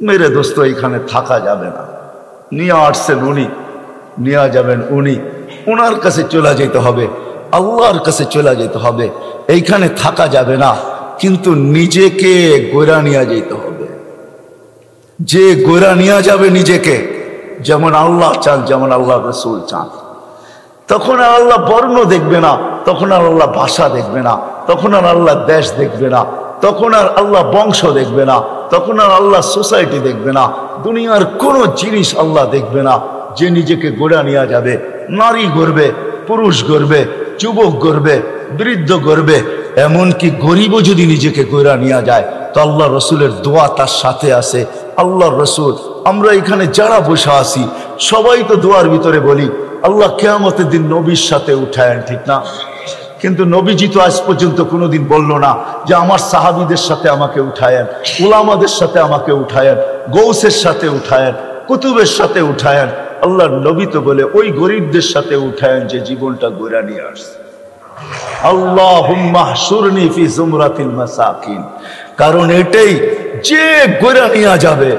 মেরে দোস্ত এখানে থাকা যাবে না। নিয়ে আসছেন উনি, নিয়ে যাবেন উনি, ওনার কাছে চলে যেতে হবে, আল্লাহর কাছে চলে যেতে হবে। এইখানে থাকা যাবে না, কিন্তু নিজেকে গোরা নিয়ে যেতে হবে। যে গোরা নিয়ে যাবে নিজেকে, যেমন আল্লাহ চান, যেমন আল্লাহ রসুল চান, তখন আর আল্লাহ বর্ণ দেখবে না, তখন আর আল্লাহ ভাষা দেখবে না, তখন আর আল্লাহ দেশ দেখবে না, তখন আর আল্লাহ বংশ দেখবে না, তখন আর আল্লাহ সোসাইটি দেখবে না, দুনিয়ার কোনো জিনিস আল্লাহ দেখবে না। যে নিজেকে গোড়া নিয়ে যাবে, নারী গড়বে, পুরুষ গড়বে, যুবক গড়বে, বৃদ্ধ গড়বে, এমনকি গরিবও যদি নিজেকে গোড়া নিয়ে যায় তো আল্লাহ রসুলের দোয়া তার সাথে আছে। আল্লাহ রসুল, আমরা এখানে যারা বসে আছি সবাই তো দোয়ার ভিতরে বলি আল্লাহ কিয়ামতের দিন নবীর সাথে উঠায়েন, ঠিক না? কিন্তু নবীজি তো আজ পর্যন্ত কোনোদিন বলল না যে আমার সাহাবীদের সাথে আমাকে উঠায়েন, উলামাদের সাথে আমাকে উঠায়েন, গৌসের সাথে উঠায়েন, কুতুবের সাথে উঠায়েন। আল্লাহর নবী তো বলে ওই গরিবদের সাথে উঠায়েন যে জীবনটা গোরা নিয়ে আসছে। আল্লাহুম্মা হশুরনি ফি জুমরাতিল মাসাকিন। কারণ এটাই, যে গোরা নিয়ে যাবে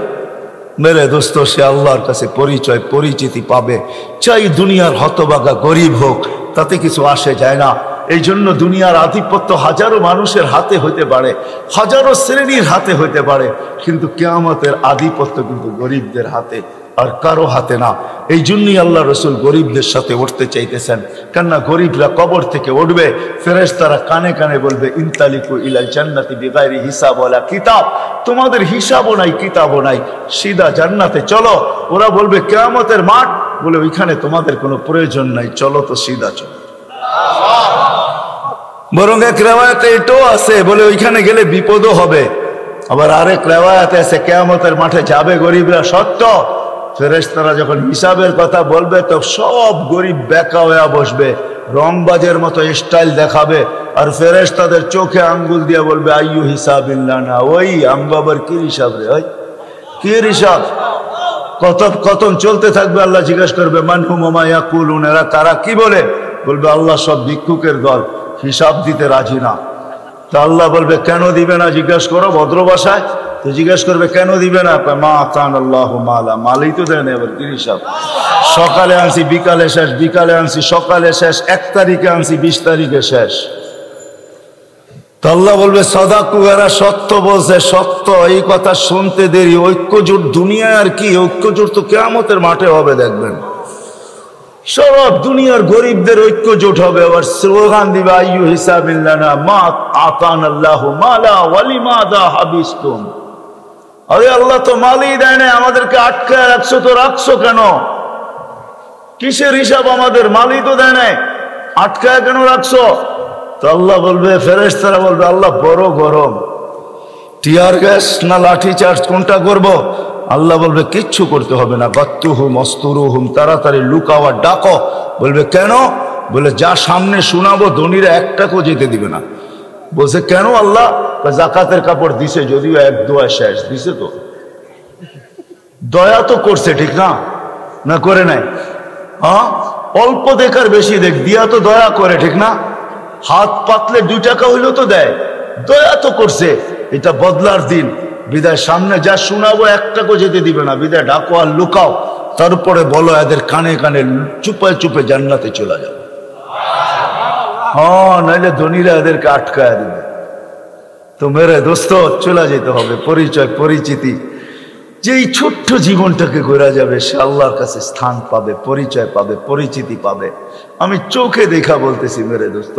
মেরে দোস্ত সে আল্লাহর কাছে পরিচয় পরিচিতি পাবে। চাই দুনিয়ার হতভাগা গরিব হোক, তাতে কিছু আসে যায় না। এই জন্য দুনিয়ার আধিপত্য হাজারো মানুষের হাতে হতে পারে, হাজারো শ্রেণীর হাতে হতে পারে, কিন্তু কিয়ামতের আধিপত্য কিন্তু গরিবদের হাতে, আর কারো হাতে না। এই জন্যই আল্লাহ রসুল গরিবদের সাথে উঠতে চাইতেছেন, কেননা গরিবরা কবর থেকে উঠবে, ফেরেশতারা কানে কানে বলবে ইনতালিকু ইলাল জান্নাতি বিগাইরি হিসাব ওয়ালা কিতাব, তোমাদের হিসাবও নাই কিতাবও নাই, সিধা জান্নাতে চলো। ওরা বলবে কিয়ামতের মাঠ, বলে ওইখানে তোমাদের কোনো প্রয়োজন নাই, চলো তো সিধা চলো। বরং এক রেওয়ায়াতে এটাও আছে, বলে ওইখানে গেলে বিপদও হবে। আবার আরেক রেওয়ায়াতে আছে কিয়ামতের মাঠে যাবে গরিবরা সত্য, ফেরেশতারা যখন হিসাবের কথা বলবে তো সব গরিব বেকা হয়ে বসবে, রংবাজের মতো স্টাইল দেখাবে, আর ফেরেশতাদের চোখে আঙ্গুল দিয়ে বলবে আইয়ু হিসাবিল্লাহ না, ওই আমবাবার কি হিসাব রে, ওই কি হিসাব? কথম চলতে থাকবে। আল্লাহ জিজ্ঞেস করবে মানহুম ওয়া মা ইয়াকুলুন, এরা তারা কি বলে? বলবে আল্লাহ সব ভিক্ষুকের দল, হিসাব দিতে রাজি না। তা আল্লাহ বলবে কেন দিবে না? জিজ্ঞেস করো ভদ্র ভাষায়। তো জিজ্ঞেস করবে কেন দিবে না? মা আতান আল্লাহ মালা, মালই তো দেন, এবার কি হিসাব? সকালে আনছি বিকালে শেষ, বিকালে আনছি সকালে শেষ, 1 তারিখে আনছি 20 তারিখে শেষ। তো আল্লাহ বলবে সাদাকু, এরা সত্য বলছে, সত্য। এই কথা শুনতে দেরি। ঐক্যজোট দুনিয়ায় আর কি, ঐক্যজোট তো কিয়ামতের মাঠে হবে, দেখবেন সব দুনিয়ার গরিবদের ঐক্যজোট হবে। আবার স্লোগান দিবে আইয়ু হিসাবিল্লানা মা আতান আল্লাহ মালা ওয়ালিমাদা হাবিস্তুম। আরে আল্লাহ তো মালই দেয় না, আমাদেরকে আটকায় রাখছো, তো রাখছো কেন? কিসের হিসাব আমাদের? মালই তো দেয় না, আটকায় কেন রাখছো? তো আল্লাহ বলবে, ফেরেশতারা বলবে আল্লাহ বড় গরম, টিয়ার গ্যাস না লাঠি চার্জ কোনটা করবো? আল্লাহ বলবে কিচ্ছু করতে হবে না, গাত্তুহুম অস্তুরুহুম, তাড়াতাড়ি লুকাও আর ডাকো। বলবে কেন? বলে যা সামনে শোনাবো ধনীরা একটাকেও যেতে দিবে না। বলছে কেন আল্লাহ? জাকাতের কাপড় দিছে, যদিও এক দোয়া শেষ দিছে, তো দয়া তো করছে, ঠিক না? না করে নাই? হ্যাঁ, অল্প দেখার বেশি দেখ, দিয়া তো দয়া করে, ঠিক না? হাত পাতলে 2 টাকা হইলেও তো দেয়, দয়া তো করছে। এটা বদলার দিন, বিদায় সামনে যা শোনাবো একটাকেও যেতে দিবে না, বিদায় ডাকো আর লুকাও, তারপরে বলো এদের কানে কানে চুপে চুপে জান্নাতে চলে যাবে। হ্যাঁ, নাইলে ধনীরা এদেরকে আটকায় দিবে। তো মেরে দোস্ত চলে যেতে হবে, পরিচয় পরিচিতি। যেই ছোট্ট জীবনটাকে ঘোরা যাবে সে আল্লাহর কাছে স্থান পাবে, পরিচয় পাবে, পরিচিতি পাবে। আমি চোখে দেখা বলতেছি মেরে দোস্ত,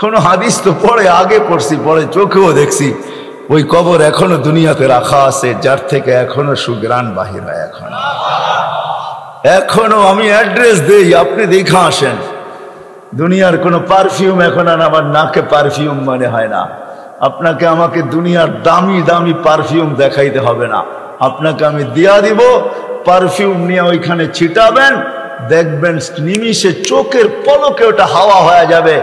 কোনো হাদিস তো পড়ে আগে পড়ছি, পরে চোখেও দেখছি, ওই কবর এখনো দুনিয়াতে রাখা আছে, যার থেকে এখনো সুগ্রাণ বাহির হয়। এখনো আমি অ্যাড্রেস দেই, আপনি দেখা আসেন। দুনিয়ার কোনো পারফিউম এখন আর আমার নাকে পারফিউম মনে হয় না। আপনাকে আমাকে দুনিয়ার দামি দামি পারফিউম দেখাইতে হবে না, আপনাকে আমি দিয়া দিব, পারফিউম নিয়ে ওইখানে ছিটাবেন, দেখবেন নিমিষে চোখের পলকে ওটা হাওয়া হয়ে যাবে।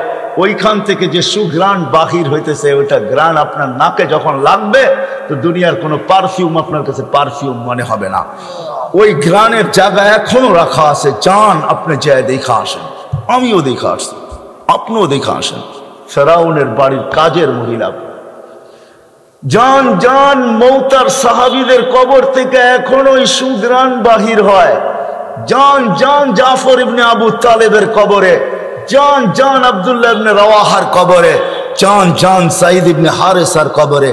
ওইখান থেকে যে সুঘ্রাণ বাহির হইতেছে, ওইটা ঘ্রাণ আপনার নাকে যখন লাগবে তো দুনিয়ার কোনো পারফিউম আপনার কাছে পারফিউম মনে হবে না। ওই ঘ্রাণের জায়গা এখনো রাখা আছে, যান আপনি যায় দেখা আসেন। আমিও দেখা আসছি, আপনিও দেখা আসেন। ফেরাউনের বাড়ির কাজের মহিলা জান জান মৌতার সাহাবীদের কবর থেকে এখনোই সুঘ্রাণ বাহির হয়। জান জান জাফর ইবনে আবু তালেবের কবরে, জান জান আব্দুল্লাহ ইবনে রাওয়াহার কবরে, জান জান সাইদ ইবনে হারেসার কবরে,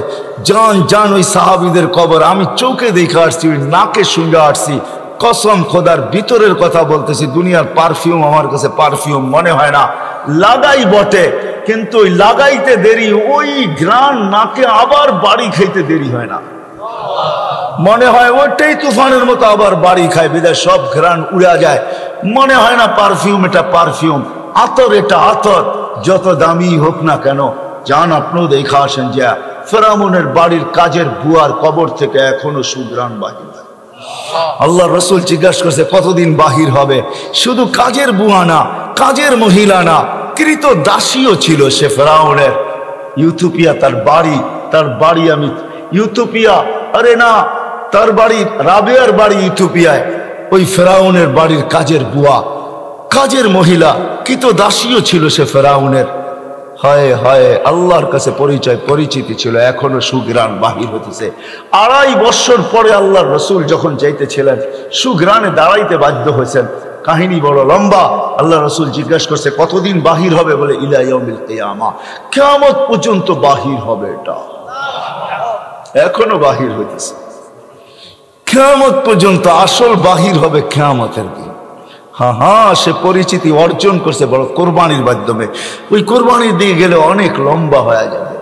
জান জান ওই সাহাবীদের কবর আমি চোখে দেখে আসছি, ওই নাকে শুনে আসছি। কসম খোদার ভিতরের কথা বলতেছি, দুনিয়ার পারফিউম আমার কাছে পারফিউম মনে হয় না, লাগাই বটে, কিন্তু ওই লাগাইতে দেরি, ওই ঘ্রাণ নাকে আবার বাড়ি খাইতে দেরি হয় না। মনে হয় ওইটাই তুফানের মতো আবার বাড়ি খায়, বিদায় সব ঘ্রাণ উড়া যায়। মনে হয় না পারফিউম এটা পারফিউম, আতর এটা আতর। যত দামি হোক না কেন, যান আপনিও দেখা আসেন যে ফেরাউনের বাড়ির কাজের বুয়ার কবর থেকে এখনো সুঘ্রাণ বাহির হয়। আল্লাহ রসুল জিজ্ঞাসা করছে কতদিন বাহির হবে? শুধু কাজের বুয়া না, কাজের মহিলা না, কৃত দাসীও ছিল সে ফেরাউনের। ইউথোপিয়া তার বাড়ি আমি ইউথোপিয়া, আরে না, তার বাড়ি রাবেয়ার বাড়ি ইউথোপিয়ায়। ওই ফেরাউনের বাড়ির কাজের বুয়া, কাজের মহিলা, কৃত দাসীও ছিল সে ফেরাউনের। হায় হায়, আল্লাহর কাছে পরিচিতি ছিল, এখনো সুঘ্রাণ বাহির হতেছে। 2.5 বছর পরে আল্লাহর রসুল যখন যাইতেছিলেন, সুঘ্রাণে দাঁড়াইতে বাধ্য হয়েছেন। কাহিনী বড় লম্বা। আল্লাহ রসুল জিজ্ঞাসা করছে কতদিন বাহির হবে? বলে ইলা ইয়াউমিল কিয়ামা, কিয়ামত পর্যন্ত বাহির হবে। এটা এখনো বাহির হইতেছে, কিয়ামত পর্যন্ত আসল বাহির হবে কিয়ামতের দিন। হ্যাঁ, সে পরিচিতি অর্জন করছে বড় কোরবানির মাধ্যমে। ওই কোরবানির দিকে গেলে অনেক লম্বা হয়ে যাবে,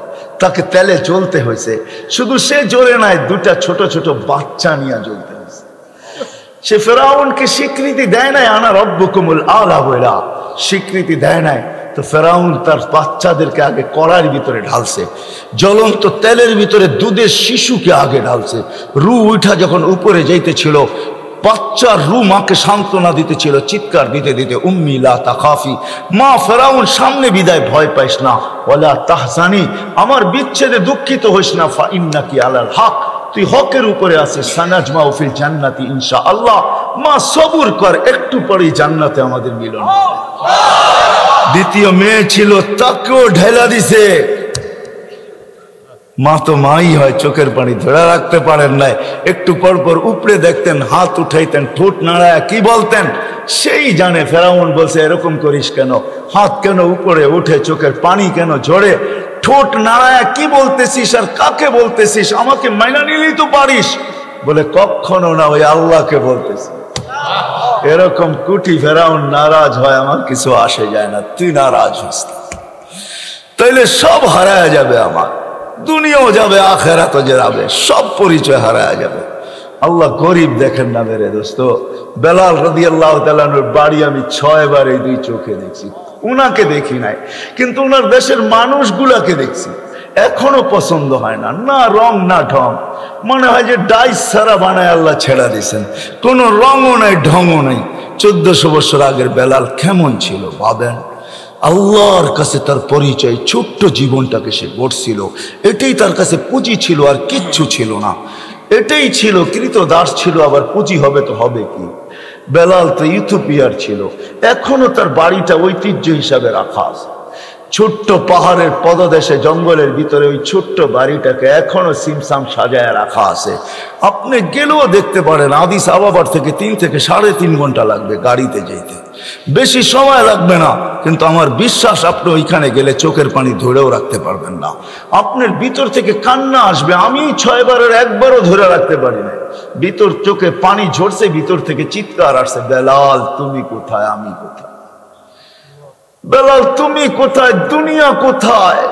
তাকে তেলে জ্বলতে হয়েছে। শুধু সে জ্বলে নাই, 2টা ছোট ছোট বাচ্চা নিয়ে জ্বলতে হয়েছে। সে ফেরাউনকে স্বীকৃতি দেয় নাই, আনা রব্বুকুমুল আলা বইলা স্বীকৃতি দেয় নাই। তো ফেরাউন তার বাচ্চাদেরকে আগে কড়ার ভিতরে ঢালছে, জ্বলন্ত তেলের ভিতরে দুধের শিশুকে আগে ঢালছে। রু উঠা যখন উপরে যাইতেছিল, বাচ্চার রু মাকে সান্ত্বনা দিতেছিল, চিৎকার দিতে দিতে, উম্মি লা তাখাফি, মা ফেরাউন সামনে বিদায়, ভয় পাইস না, ওয়ালা তাহজানি, আমার বিচ্ছেদে দুঃখিত হইস না, ফা ইন্নাকি আলাল হক, তুই হকের উপরে আছিস, সানাজমাউ ফিল জান্নাতি ইনশাআল্লাহ, মা সবুর কর, একটু পরেই জান্নাতে আমাদের মিলন। দ্বিতীয় মেয়ে ছিল, তাকেও ঢেলা দিছে। মা তো মাই হয়, চোখের পানি ধরে রাখতে পারেন নাই, একটু পর পর উপরে দেখতেন, হাত উঠাইতেন, ঠোঁট নাড়ায় কি বলতেন সেই জানে। ফেরাউন বলছে এরকম করিস কেন, হাত কেন উপরে উঠে, চোখের পানি কেন ঝরে, ঠোঁট নাড়ায় কি বলতেছিস আর কাকে বলতেছিস, আমাকে মাইনা নিলেই তো পারিস। বলে কখনো না, ওই আল্লাহকে বলতেছি। এরকম কুটি ফেরাউন নারাজ হয়, আমার কিছু আসে যায় না, তুই নারাজ হইস না, তাইলে সব হারায় যাবে, আমার দুনিয়াও যাবে, আখেরাতও যাবে, সব পরিচয় হারায় যাবে। আল্লাহ গরিব দেখেন না মেরে দোস্ত। বেলাল রাদিয়াল্লাহু তাআলা আনহুর বাড়ি আমি 6 বার এই 2 চোখে দেখছি। উনাকে দেখি নাই, কিন্তু উনার দেশের মানুষগুলাকে দেখছি। এখনো পছন্দ হয় না, না রং না ঢং, মনে হয় যে ডাইস ছাড়া বানায় আল্লাহ ছেড়া দিয়েছেন, কোনো রঙও নাই ঢংও নাই। 1400 বছর আগের বেলাল কেমন ছিল ভাবেন। আল্লাহর কাছে তার পরিচয়, ছোট্ট জীবনটাকে সে গড়ছিল, এটাই তার কাছে পুঁজি ছিল, আর কিচ্ছু ছিল না। এটাই ছিল, কৃতদাস ছিল, আবার পুঁজি হবে তো হবে কি। বেলাল তো ইথিওপিয়ার ছিল, এখনো তার বাড়িটা ঐতিহ্য হিসাবে রাখা আছে। ছোট্ট পাহাড়ের পদদেশে জঙ্গলের ভিতরে ওই ছোট্ট বাড়িটাকে এখনো সিমসাম সাজায় রাখা আছে। আপনি গেলেও দেখতে পারেন, আদিস আবাবার থেকে 3 থেকে 3.5 ঘন্টা লাগবে গাড়িতে যেতে, বেশি সময় লাগবে না। কিন্তু আমার বিশ্বাস, আপনি ওইখানে গেলে চোখের পানি ধরেও রাখতে পারবেন না, আপনার ভিতর থেকে কান্না আসবে। আমি 6 বারের 1 বারও ধরে রাখতে পারি না, ভিতর চোখে পানি ঝরছে, ভিতর থেকে চিৎকার আসছে, বেলাল তুমি কোথায়, আমি কোথায়, বেলাল তুমি কোথায়, দুনিয়া কোথায়,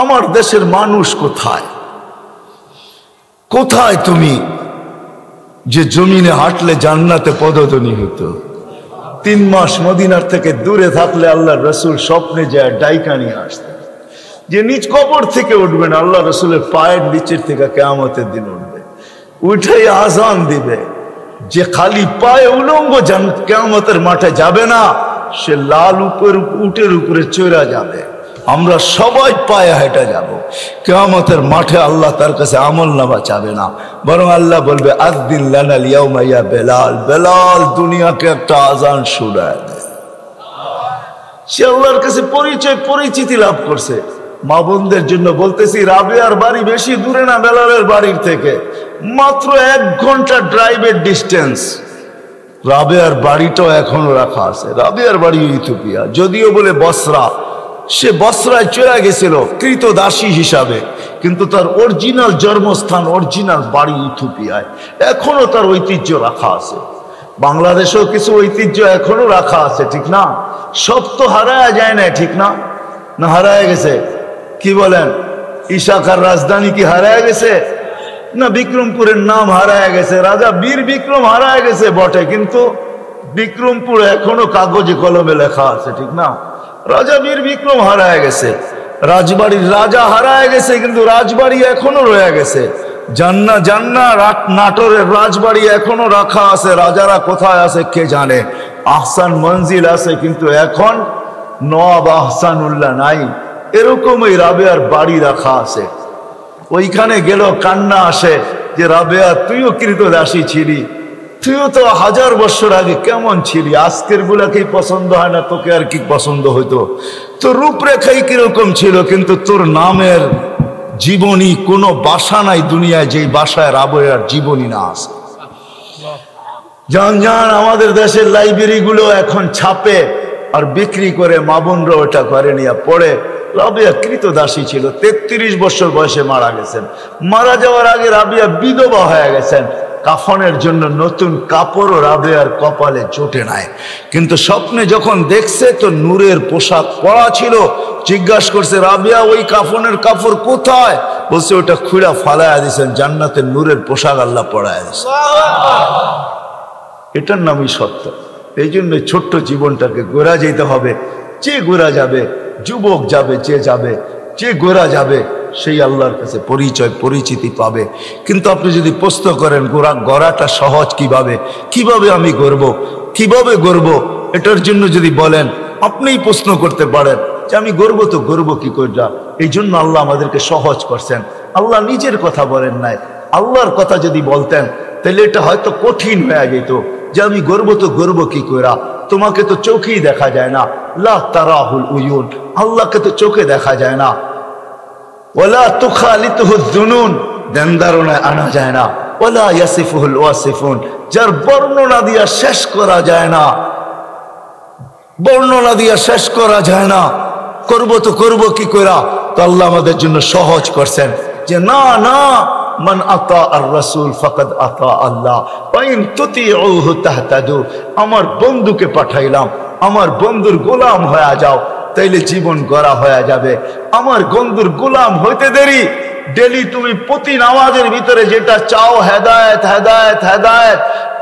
আমার দেশের মানুষ কোথায়, কোথায় তুমি যে জমিনে হাঁটলে জান্নাতে পদধ্বনি হতো। 3 মাস মদিনার থেকে দূরে থাকলে আল্লাহর রসুল স্বপ্নে যায় ডাইকা নিয়ে আসতেন, যে নিজ কবর থেকে উঠবেন, আল্লাহ রসুলের পায়ের নিচের থেকে কিয়ামতের দিন উঠবে, উঠেই আজান দিবে। যে খালি পায়ে উলঙ্গ কিয়ামতের মাঠে যাবে না, সে লাল উটের উপরে চড়া যাবে। আমরা সবাই পায়ে হেঁটে যাব কিয়ামতের মাঠে। আল্লাহ তার কাছে আমল নামা চাবে না, বরং আল্লাহ বলবে আযদিন লানাল ইয়াউমা ইয়া বেলাল, বেলাল দুনিয়াকে একটা আজান শোনায় দে। সে আল্লাহর কাছে পরিচিতি লাভ করছে, মা বোনদের জন্য বলতেছি, রাবেয়ার বাড়ি বেশি দূরে না বেলালের বাড়ির থেকে, মাত্র 1 ঘন্টা ড্রাইভের ডিস্টেন্স। রাবেয়ার বাড়িটাও এখনো রাখা আছে। রাবেয়ার বাড়ি ইথিওপিয়া, যদিও বলে বসরা, সে বসরায় চলে গেছিল কৃতদাসী হিসাবে, কিন্তু তার অরিজিনাল জন্মস্থান, অরিজিনাল বাড়ি ইথিওপিয়ায়। এখনো তার ঐতিহ্য রাখা আছে। বাংলাদেশেও কিছু ঐতিহ্য এখনো রাখা আছে, ঠিক না? সব তো হারায় যায় না, ঠিক না? না হারায় গেছে? কি বলেন? ইশাখার রাজধানী কি হারায় গেছে? না বিক্রমপুরের নাম হারায় গেছে। রাজা বীর বিক্রম হারায় গেছে বটে, কিন্তু বিক্রমপুর এখনো কাগজে কলমে লেখা আছে, ঠিক না? রাজা বীর বিক্রম হারায় গেছে। রাজবাড়ির রাজা হারায় গেছে, কিন্তু রাজবাড়ি এখনো রয়ে গেছে। জান্না জান্না নাটোরের রাজবাড়ি এখনো রাখা আছে। রাজারা কোথায় আছে কে জানে। আহসান মঞ্জিল আছে, কিন্তু এখন নওয়াব আহসানুল্লাহ নাই। এরকমই রাবেয়ার বাড়ি রাখা আছে। ওইখানে গেল কান্না আসে যে রাবেয়া, তুইও কৃতদাসী ছিলি, তুইও তো 1000 বছর আগে কেমন ছিলি। আজকের গুলাকেই পছন্দ হয় না, তোকে আর কি পছন্দ হইতো? তোর রূপরেখাই কিরকম ছিল, কিন্তু তোর নামের জীবনী কোনো বাসা নাই দুনিয়ায় যেই বাসায় রাবেয়ার জীবনী না আছে। জান জান আমাদের দেশের লাইব্রেরি গুলো এখন ছাপে আর বিক্রি করে, মা বোনরা ওটা করে নিয়ে পড়ে। রাবেয়া কৃতদাসী ছিল, 33 বছর বয়সে মারা গেছেন। মারা যাওয়ার আগে রাবেয়া বিধবা হয়ে গেছেন। কাফনের জন্য নতুন কাপড়ও রাবেয়ার কপালে জোটে নাই, কিন্তু স্বপ্নে যখন দেখছে তো নূরের পোশাক পরা ছিল। জিজ্ঞাসা করছে, রাবেয়া ওই কাফনের কাপড় কোথায়? বলছে, ওটা খুঁড়া ফালাইয়া দিয়েছেন, জান্নাতের নূরের পোশাক আল্লাহ পরায় দিয়েছে। এটার নামই সত্য। এই জন্য ছোট্ট জীবনটাকে গোড়া যেতে হবে। যে গোড়া যাবে, যুবক যাবে, যে গোড়া যাবে সেই আল্লাহর কাছে পরিচিতি পাবে। কিন্তু আপনি যদি প্রশ্ন করেন গড়াটা সহজ কিভাবে আমি গড়ব, এটার জন্য যদি বলেন, আপনিই প্রশ্ন করতে পারেন যে আমি গড়ব কি করে। এই জন্য আল্লাহ আমাদেরকে সহজ করছেন। আল্লাহ নিজের কথা বলেন নাই। আল্লাহর কথা যদি বলতেন তাহলে এটা হয়তো কঠিন হয়ে যেত যে আমি গড়ব কি করে। তোমাকে তো চোখেই দেখা যায় না, লা তারাহুল উয়ুন, আল্লাহকে তো চোখে দেখা যায় না। ওয়ালা তুখালিতুহু যুনুন, ধ্যান ধারণায় আনা যায় না। ওয়ালা ইয়াসিফুহুল ওয়াসিফুন, যার বর্ণনা দিয়া শেষ করা যায় না, করব কি কইরা। তো আল্লাহ আমাদের জন্য সহজ করছেন যে না, মান আতা আর রাসূল ফাকাদ আতা আল্লাহ ওয়া ইন তুতিউহু তাহতাদু। আমার বন্ধুকে পাঠাইলাম, আমার বন্ধুর গোলাম হয়ে যাও, তাইলে জীবন গড়া হয়ে যাবে। আমার বন্ধুর গোলাম হইতে দেরি। ডেলি তুমি প্রতি নামাজের ভিতরে যেটা চাও, হেদায়েত,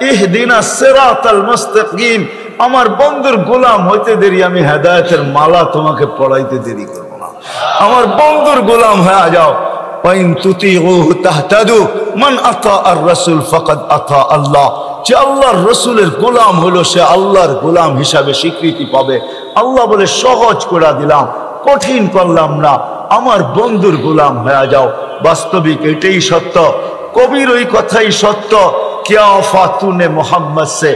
ইহদিনাস সিরাতাল মুস্তাকিম, আমার বন্ধুর গোলাম হইতে দেরি। আমি হেদায়েতের মালা তোমাকে পড়াইতে দেরি করব না। আমার বন্ধুর গোলাম হয়ে যাও। ওয়াইন তুতিউহু তাহতাদু, মান আতা আর রাসূল ফাকাদ আতা আল্লাহ। যে আল্লাহর রসুলের গোলাম হলো সে আল্লাহর গোলাম হিসাবে স্বীকৃতি পাবে। আল্লাহ বলে সহজ করে দিলাম, কঠিন করলাম না। আমার বন্ধুর গোলাম হয়ে যাও। বাস্তবিক এটাই সত্য। কবির ওই কথাই সত্য, क्या वफा तूने मोहम्मद से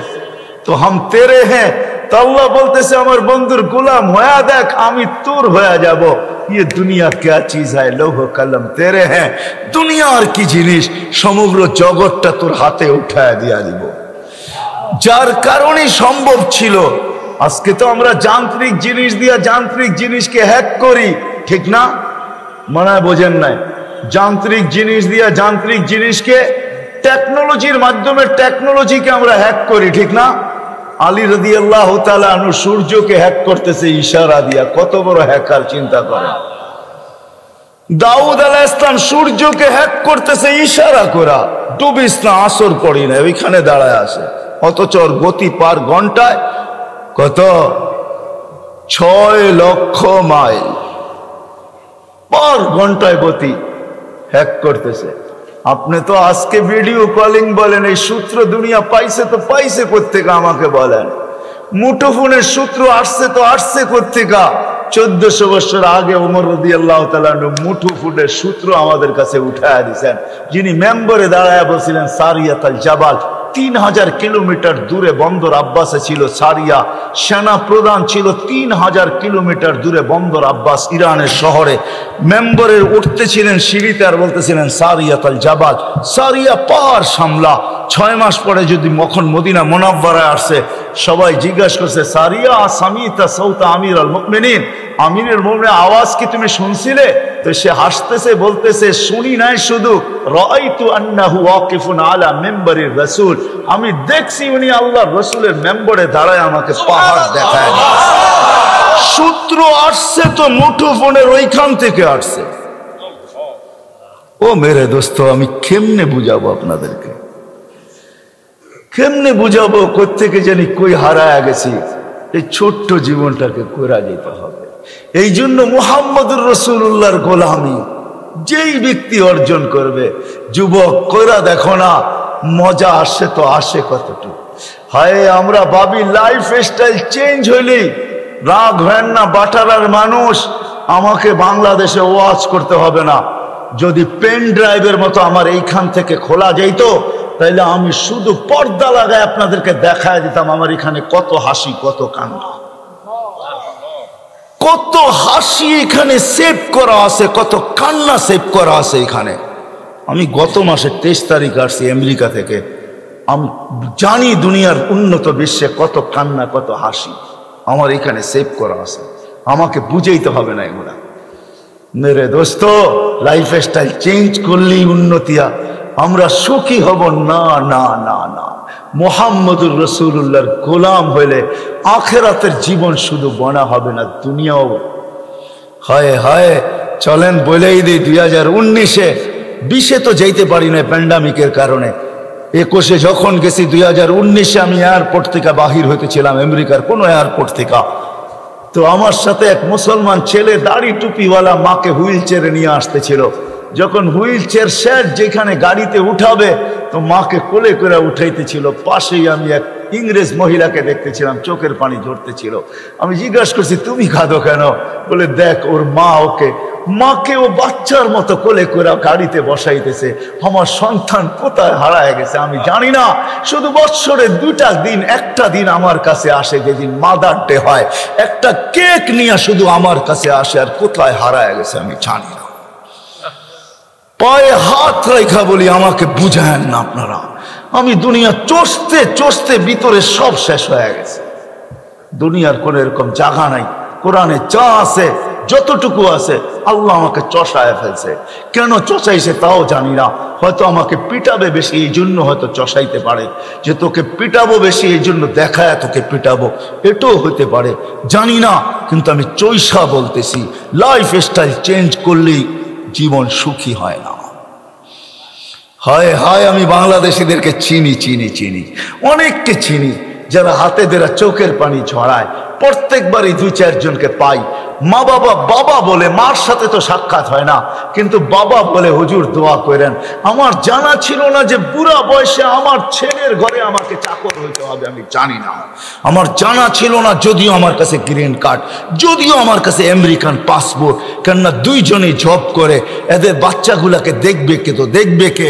तो हम तेरे हैं। तो अल्लाह बोलतेছে আমার বন্ধুর গোলাম হয়ে দেখ, আমি তোর হয়ে যাব। ये दुनिया क्या चीज है, लौह कलम तेरे हैं। দুনিয়ার কি জিনিস, সমগ্র জগৎটা তোর হাতে উঠায় দিয়া দিব। যার কারণে সম্ভব ছিল। আজকে তো আমরা যান্ত্রিক জিনিস দিয়া যান্ত্রিক জিনিসকে হ্যাক করি, ঠিক না? মনে হয় বোঝেন নাই। যান্ত্রিক জিনিস দিয়া যান্ত্রিক জিনিসকে, টেকনোলজির মাধ্যমে টেকনোলজিকে আমরা হ্যাক করি, ঠিক না? আলী রাদিয়াল্লাহু তাআলা আনহু সূর্যকে হ্যাক করতেছে ইশারা দিয়া। কত বড় হ্যাকার চিন্তা করেন। দাউদ আলাইহিস সালাম সূর্যকে হ্যাক করতেছে ইশারা করা। ডুবিস না, আসর পড়ি না, ওইখানে দাঁড়ায় আছে। অথচ ওর গতি পার ঘন্টায় কত? 6 লক্ষ মাইল পার ঘন্টায় গতি। হ্যাক করতেছে। আপনি তো আজকে ভিডিও কলিং বলেন, এই সূত্র দুনিয়া পাইছে তো পাইছে কোত্থেকে আমাকে বলেন। মুঠোফোনের সূত্র আসছে কোত্থেকা? 1400 বছর আগে ওমর রাদিয়াল্লাহু তাআলা মুঠোফোনের সূত্র আমাদের কাছে উঠায় দিয়েছেন। যিনি মেম্বরে দাঁড়ায় বলছিলেন সারিয়াতুল জাবাল, 3000 কিলোমিটার দূরে বন্দর আব্বাসে ছিল সারিয়া, সেনা প্রধান ছিল 3000 কিলোমিটার দূরে বন্দর আব্বাস ইরানের শহরে। মেম্বরের উঠতেছিলেন সিঁড়িতে আর বলতেছিলেন সারিয়া তাল জাবাল, সারিয়া পাহাড় সামলা। 6 মাস পরে যদি মখন মদিনা মুনাওয়ারায় আসছে, সবাই জিজ্ঞাসা করছে সারিয়া সামিতা সৌতা আমির আল মুমিনিন, আমিরের মুমিনের আওয়াজ কি তুমি শুনছিলে? তো সে হাসতেছে, বলতেছে শুনি নাই, শুধু রাআইতু আন্নাহু ওয়াকিফুন আলা মিম্বারির রাসূল, আমি দেখছি উনি আল্লাহর রাসূলের মেম্বরে দাঁড়ায় আমাকে পাহাড় দেখায়। সূত্র আসছে তো মুঠোফোনের ওইখান থেকে আসছে। ও মেরে দোস্ত, আমি কেমনে বুঝাবো আপনাদেরকে, কেমনে বুঝাবো? কোত্থেকে জানি কই হারায় গেছি। এই ছোট্ট জীবনটাকে কইরা যেতে হবে। এই জন্য মুহাম্মদুর রাসূলুল্লাহর গোলামি যেই ব্যক্তি অর্জন করবে, যুবক কইরা দেখো না, মজা আসে তো আসে কতটুকু। হায় আমরা ভাবি লাইফ স্টাইল চেঞ্জ হইলেই রাগ হয় না। বাটারার মানুষ, আমাকে বাংলাদেশে ওয়াজ করতে হবে না। যদি পেন ড্রাইভের মতো আমার এইখান থেকে খোলা যেত, তাইলে আমি শুধু পর্দা লাগায় আপনাদেরকে দেখায় দিতাম আমার এখানে কত হাসি, কত কান্না, কত হাসি এখানে সেভ করা আছে, কত কান্না সেভ করা আছে এখানে। আমি গত মাসে 23 তারিখ আসছি আমেরিকা থেকে। আমি জানি দুনিয়ার উন্নত বিশ্বে কত কান্না, কত হাসি আমার এখানে সেভ করা আছে। আমাকে বুঝাইতে হবে না এগুলা। মেরে দোস্ত, লাইফ স্টাইল চেঞ্জ করলেই উন্নতিয়া, আমরা সুখী হব না। না না না, মুহাম্মদুর রাসূলুল্লাহর গোলাম হইলে আখিরাতের জীবন শুধু বনা হবে না, দুনিয়াও। হায় হায়, চলেন বলেই দিই 2019-এ 20-এ তো যাইতে পারি না প্যান্ডামিকের কারণে। 21-এ যখন গেছি, 2019-এ আমি এয়ারপোর্ট থেকে বাহির হইতেছিলাম আমেরিকার কোনো এয়ারপোর্ট থেকে। তো আমার সাথে এক মুসলমান ছেলে দাড়ি টুপিওয়ালা মাকে হুইল চেয়ারে নিয়ে আসতেছিল। যখন হুইল চেয়ার শেষ যেখানে গাড়িতে উঠাবে, তো মাকে কোলে করে উঠাইতেছিল। পাশেই আমি এক ইংরেজ মহিলাকে দেখতেছিলাম, চোখের পানি ঝরতেছিল। আমি জিজ্ঞাসা করছি তুমি কাঁদো কেন? বলে দেখ ওর মা মাকে ও বাচ্চার মতো কোলে করে গাড়িতে বসাইতেছে। আমার সন্তান কোথায় হারায় গেছে আমি জানি না। শুধু বৎসরে 2টা দিন, একটা দিন আমার কাছে আসে যেদিন মাদার ডে হয়, একটা কেক নিয়ে শুধু আমার কাছে আসে, আর কোথায় হারায় গেছে আমি জানি না। পায়ে হাত রেখা বলি আমাকে বুঝায়েন না আপনারা। আমি দুনিয়া চষতে চষতে ভিতরে সব শেষ হয়ে গেছে। দুনিয়ার কোন এরকম জায়গা নাই। কোরআনে যা আছে, যতটুকু আছে, আল্লাহ আমাকে চষায় ফেলছে। কেন চষাইছে তাও জানি না। হয়তো আমাকে পিটাবে বেশি, এই জন্য হয়তো চষাইতে পারে, যে তোকে পিটাবো বেশি এই জন্য দেখায় তোকে পিটাবো, এটাও হইতে পারে, জানি না। কিন্তু আমি চৈষা বলতেছি, লাইফ স্টাইল চেঞ্জ করলেই জীবন সুখী হয় না। হায় হায়, আমি বাংলাদেশিদেরকে চিনি, অনেককে চিনি, যারা হাতে দেরা চোখের পানি ঝরায়। প্রত্যেকবারই 2-4 জনকে পাই। মা বাবা বলে, মার সাথে তো সাক্ষাৎ হয় না, কিন্তু বাবা বলে হুজুর দোয়া করেন। আমার জানা ছিল না যে বুড়া বয়সে আমার ছেলের ঘরে আমাকে চাকর হইতে হবে, আমি জানি না। আমার জানা ছিল না, যদিও আমার কাছে গ্রিন কার্ড, যদিও আমার কাছে আমেরিকান পাসপোর্ট, কেননা 2 জনেই জব করে। এদের বাচ্চাগুলাকে দেখবে কে? তো দেখবে কে?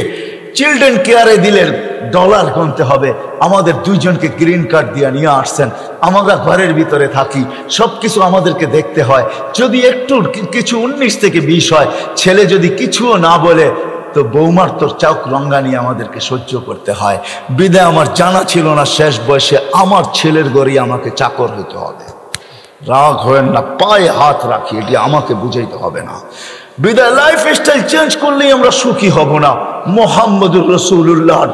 চিলড্রেন কেয়ারে দিলেন ডলার গুনতে হবে। আমাদের 2 জনকে গ্রিন কার্ড দিয়ে নিয়ে আসছেন। আমরা ঘরের ভিতরে থাকি, সবকিছু আমাদেরকে দেখতে হয়। যদি একটু কিছু 19 থেকে 20 হয়, ছেলে যদি কিছুও না বলে, তো বৌমার তোর চোখ রঙ্গানি আমাদেরকে সহ্য করতে হয়। বিদায় আমার জানা ছিল না শেষ বয়সে আমার ছেলের ঘরেই আমাকে চাকর হতে হবে। রাগ হয়েন না, পায়ে হাত রাখি, এটি আমাকে বুঝাইতে হবে না। বিদায় লাইফ স্টাইল চেঞ্জ করলেই আমরা সুখী হব না। মুহাম্মদুর রাসূলুল্লাহর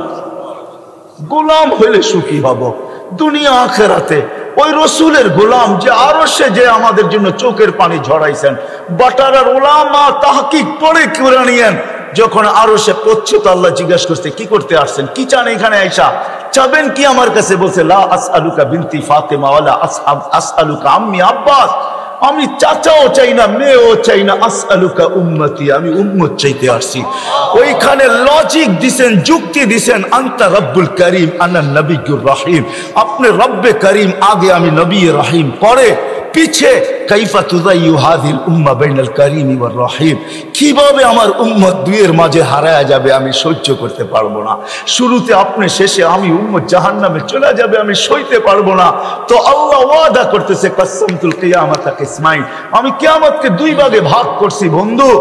গোলাম হইলে সুখী হব দুনিয়া আখিরাতে। ওই রসুলের গোলাম যে আরশে যে আমাদের জন্য চোখের পানি ঝরাইছেন। বাটারার উলামা তাহকিক পড়ে করে নিয়েন, যখন আরশে পৌঁছে তো আল্লাহ জিজ্ঞাসা করতে কি করতে আসছেন, কি চান এখানে আয়েশা, চাবেন কি আমার কাছে? বলছে লা আসআলুকা বিনতি ফাতেমা ওয়ালা আসআলুকা আম্মি আব্বাস, আমি চাচাও চাই না, মেয়েও চাই না, আসআলুকা উম্মতি, আমি উম্মত চাইতে আসছি। ওইখানে লজিক দিছেন, যুক্তি দিছেন, আনতা রব্বুল করিম আনা নবিয়্যুর রহিম, আপনি রব্বে করিম আগে, আমি নবী রহিম পরে। পিছে কাইফা তুযাইয়ু হাযিল উম্মাহ বাইনাল কারীমি ওয়ার রহিম, কিভাবে আমার উম্মত দুইয়ের মাঝে হারায়া যাবে আমি সহ্য করতে পারবো না। শুরুতে আপনি, শেষে আমি, উম্মত জাহান্নামে চলে যাবে আমি সইতে পারবো না। তো আল্লাহ ওয়াদা করতেছে কাসসামতুল কিয়ামাতা কিসমাইন, আমি কিয়ামতকে দুই ভাগে ভাগ করছি বন্ধু,